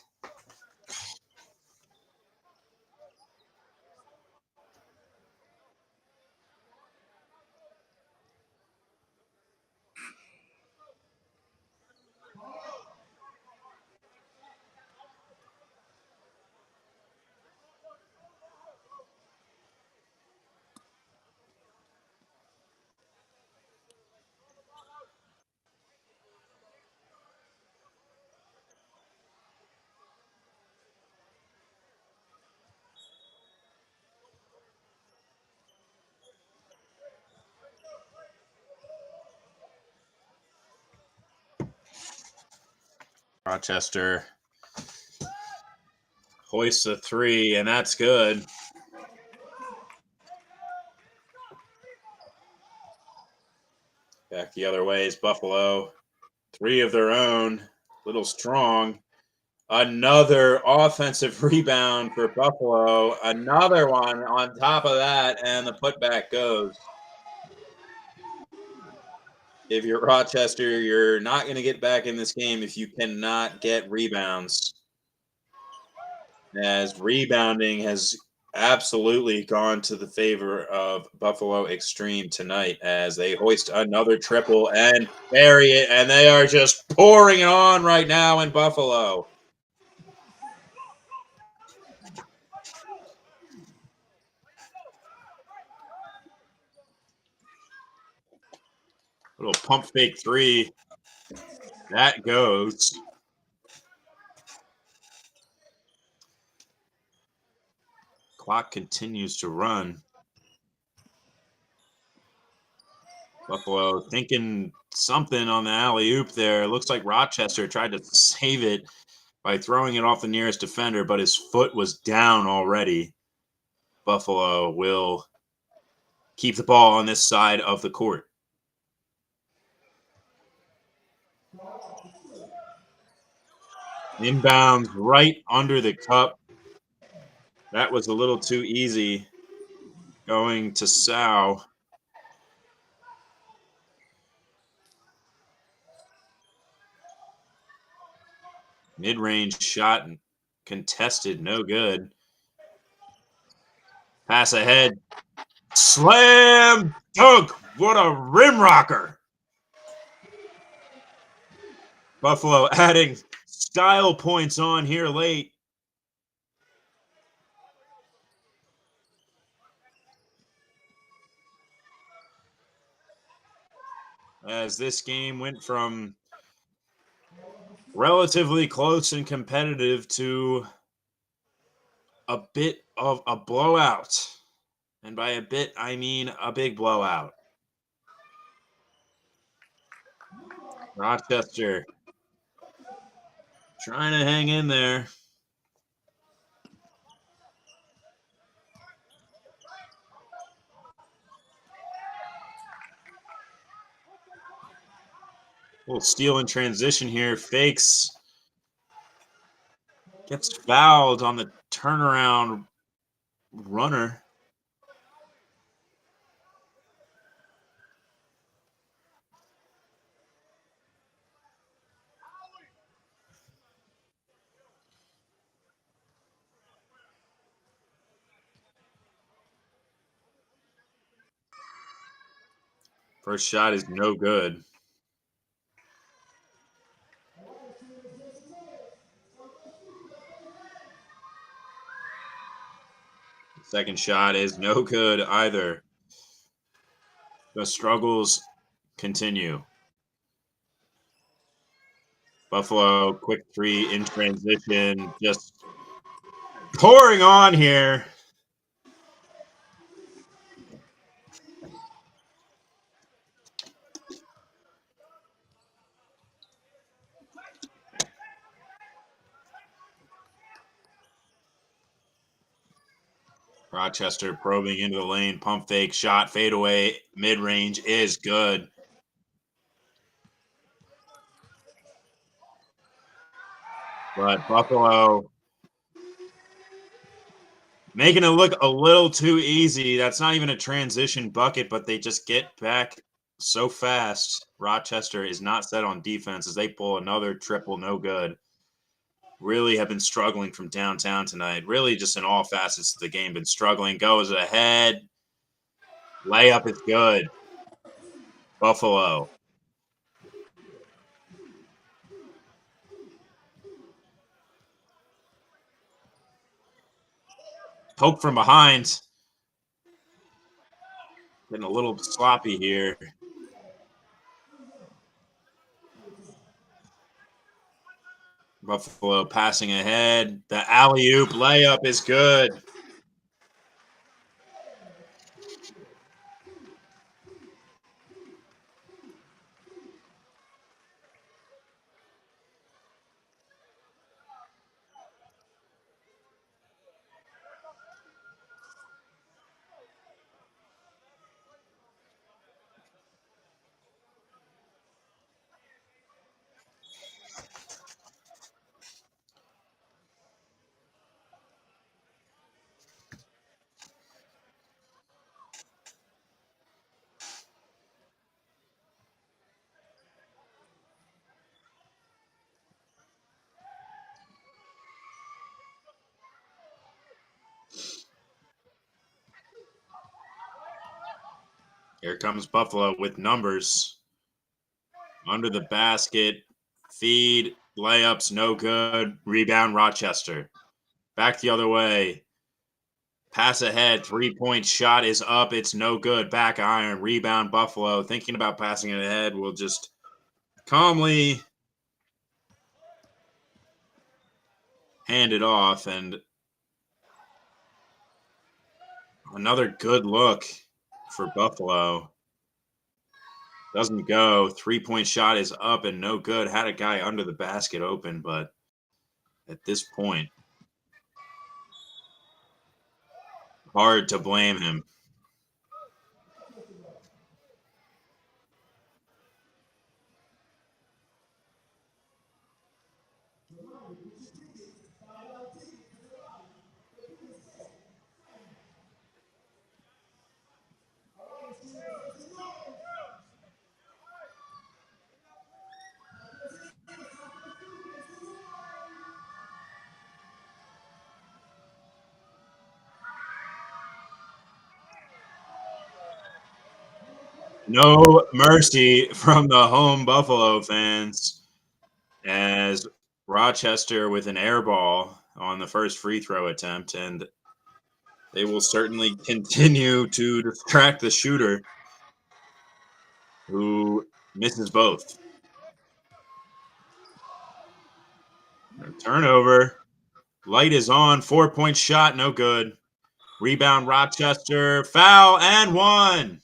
Rochester hoists a 3, and that's good. Back the other way is Buffalo. 3 of their own. Little strong. Another offensive rebound for Buffalo. Another one on top of that, and the putback goes. If you're Rochester, you're not going to get back in this game if you cannot get rebounds. As rebounding has absolutely gone to the favor of Buffalo Extreme tonight as they hoist another triple and bury it, and they are just pouring it on right now in Buffalo. Little pump fake 3. That goes. Clock continues to run. Buffalo thinking something on the alley-oop there. Looks like Rochester tried to save it by throwing it off the nearest defender, but his foot was down already. Buffalo will keep the ball on this side of the court. Inbounds right under the cup. That was a little too easy. Going to Sau. Mid-range shot contested, no good. Pass ahead. Slam dunk. What a rim rocker. Buffalo adding style points on here late. As this game went from relatively close and competitive to a bit of a blowout. And by a bit, I mean a big blowout. Rochester trying to hang in there. Little steal in transition here. Fakes. Gets fouled on the turnaround runner. First shot is no good. Second shot is no good either. The struggles continue. Buffalo, quick 3 in transition, just pouring on here. Rochester probing into the lane, pump fake, shot, fade away, mid-range is good. But Buffalo making it look a little too easy. That's not even a transition bucket, but they just get back so fast. Rochester is not set on defense as they pull another triple, no good. Really have been struggling from downtown tonight. Really just in all facets of the game, been struggling. Goes ahead. Layup is good. Buffalo. Poke from behind. Getting a little sloppy here. Buffalo passing ahead. The alley-oop layup is good. Here comes Buffalo with numbers. Under the basket. Feed. Layups, no good. Rebound, Rochester. Back the other way. Pass ahead. 3-point shot is up. It's no good. Back iron. Rebound, Buffalo. Thinking about passing it ahead. Will just calmly hand it off. And another good look for Buffalo. Doesn't go. 3-point shot is up and no good. Had a guy under the basket open, but at this point, hard to blame him. No mercy from the home Buffalo fans as Rochester with an air ball on the first free throw attempt, and they will certainly continue to distract the shooter who misses both. Turnover. Light is on. 4-point shot. No good. Rebound Rochester. Foul and one.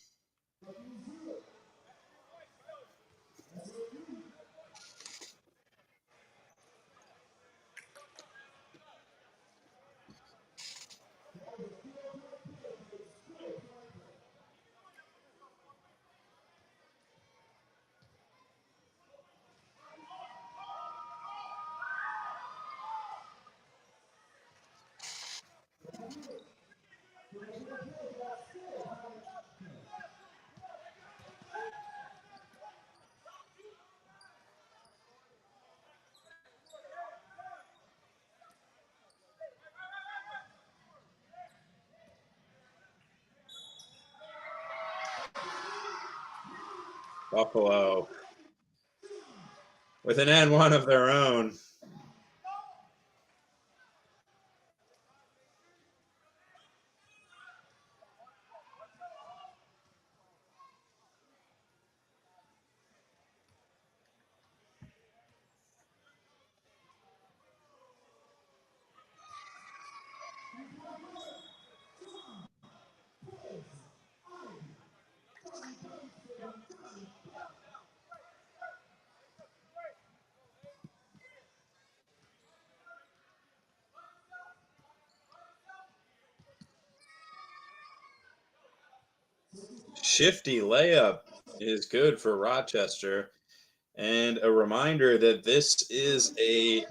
Buffalo with an N1 of their own. Shifty layup is good for Rochester. And a reminder that this is a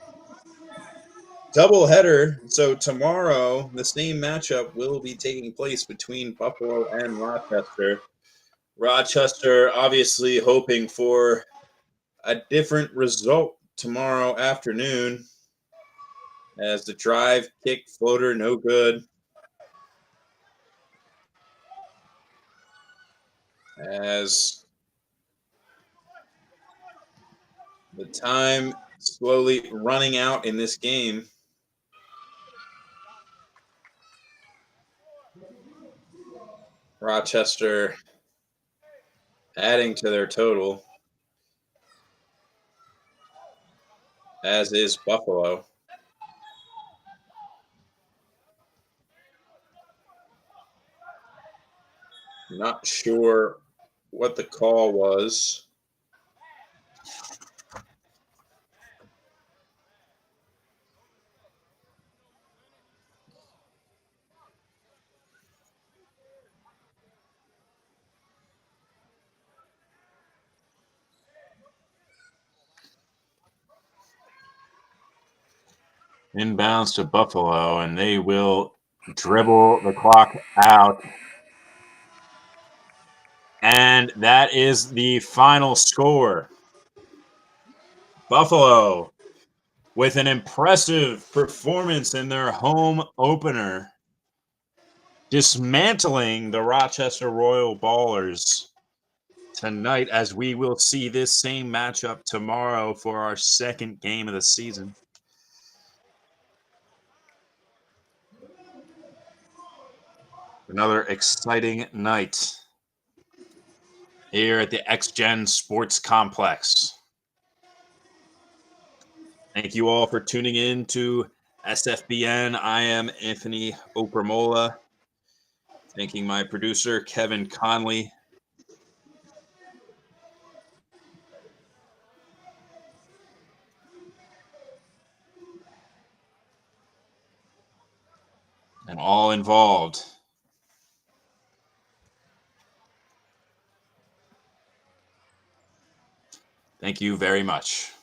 doubleheader. So tomorrow, the same matchup will be taking place between Buffalo and Rochester. Rochester obviously hoping for a different result tomorrow afternoon as the drive, kick, floater, no good. As the time slowly running out in this game. Rochester adding to their total, as is Buffalo. Not sure what the call was. Inbounds to Buffalo, and they will dribble the clock out. And that is the final score. Buffalo, with an impressive performance in their home opener, dismantling the Rochester Royal Ballers tonight, as we will see this same matchup tomorrow for our second game of the season. Another exciting night here at the XGen Sports Complex. Thank you all for tuning in to SFBN. I am Anthony Opramola. Thanking my producer, Kevin Conley. And all involved. Thank you very much.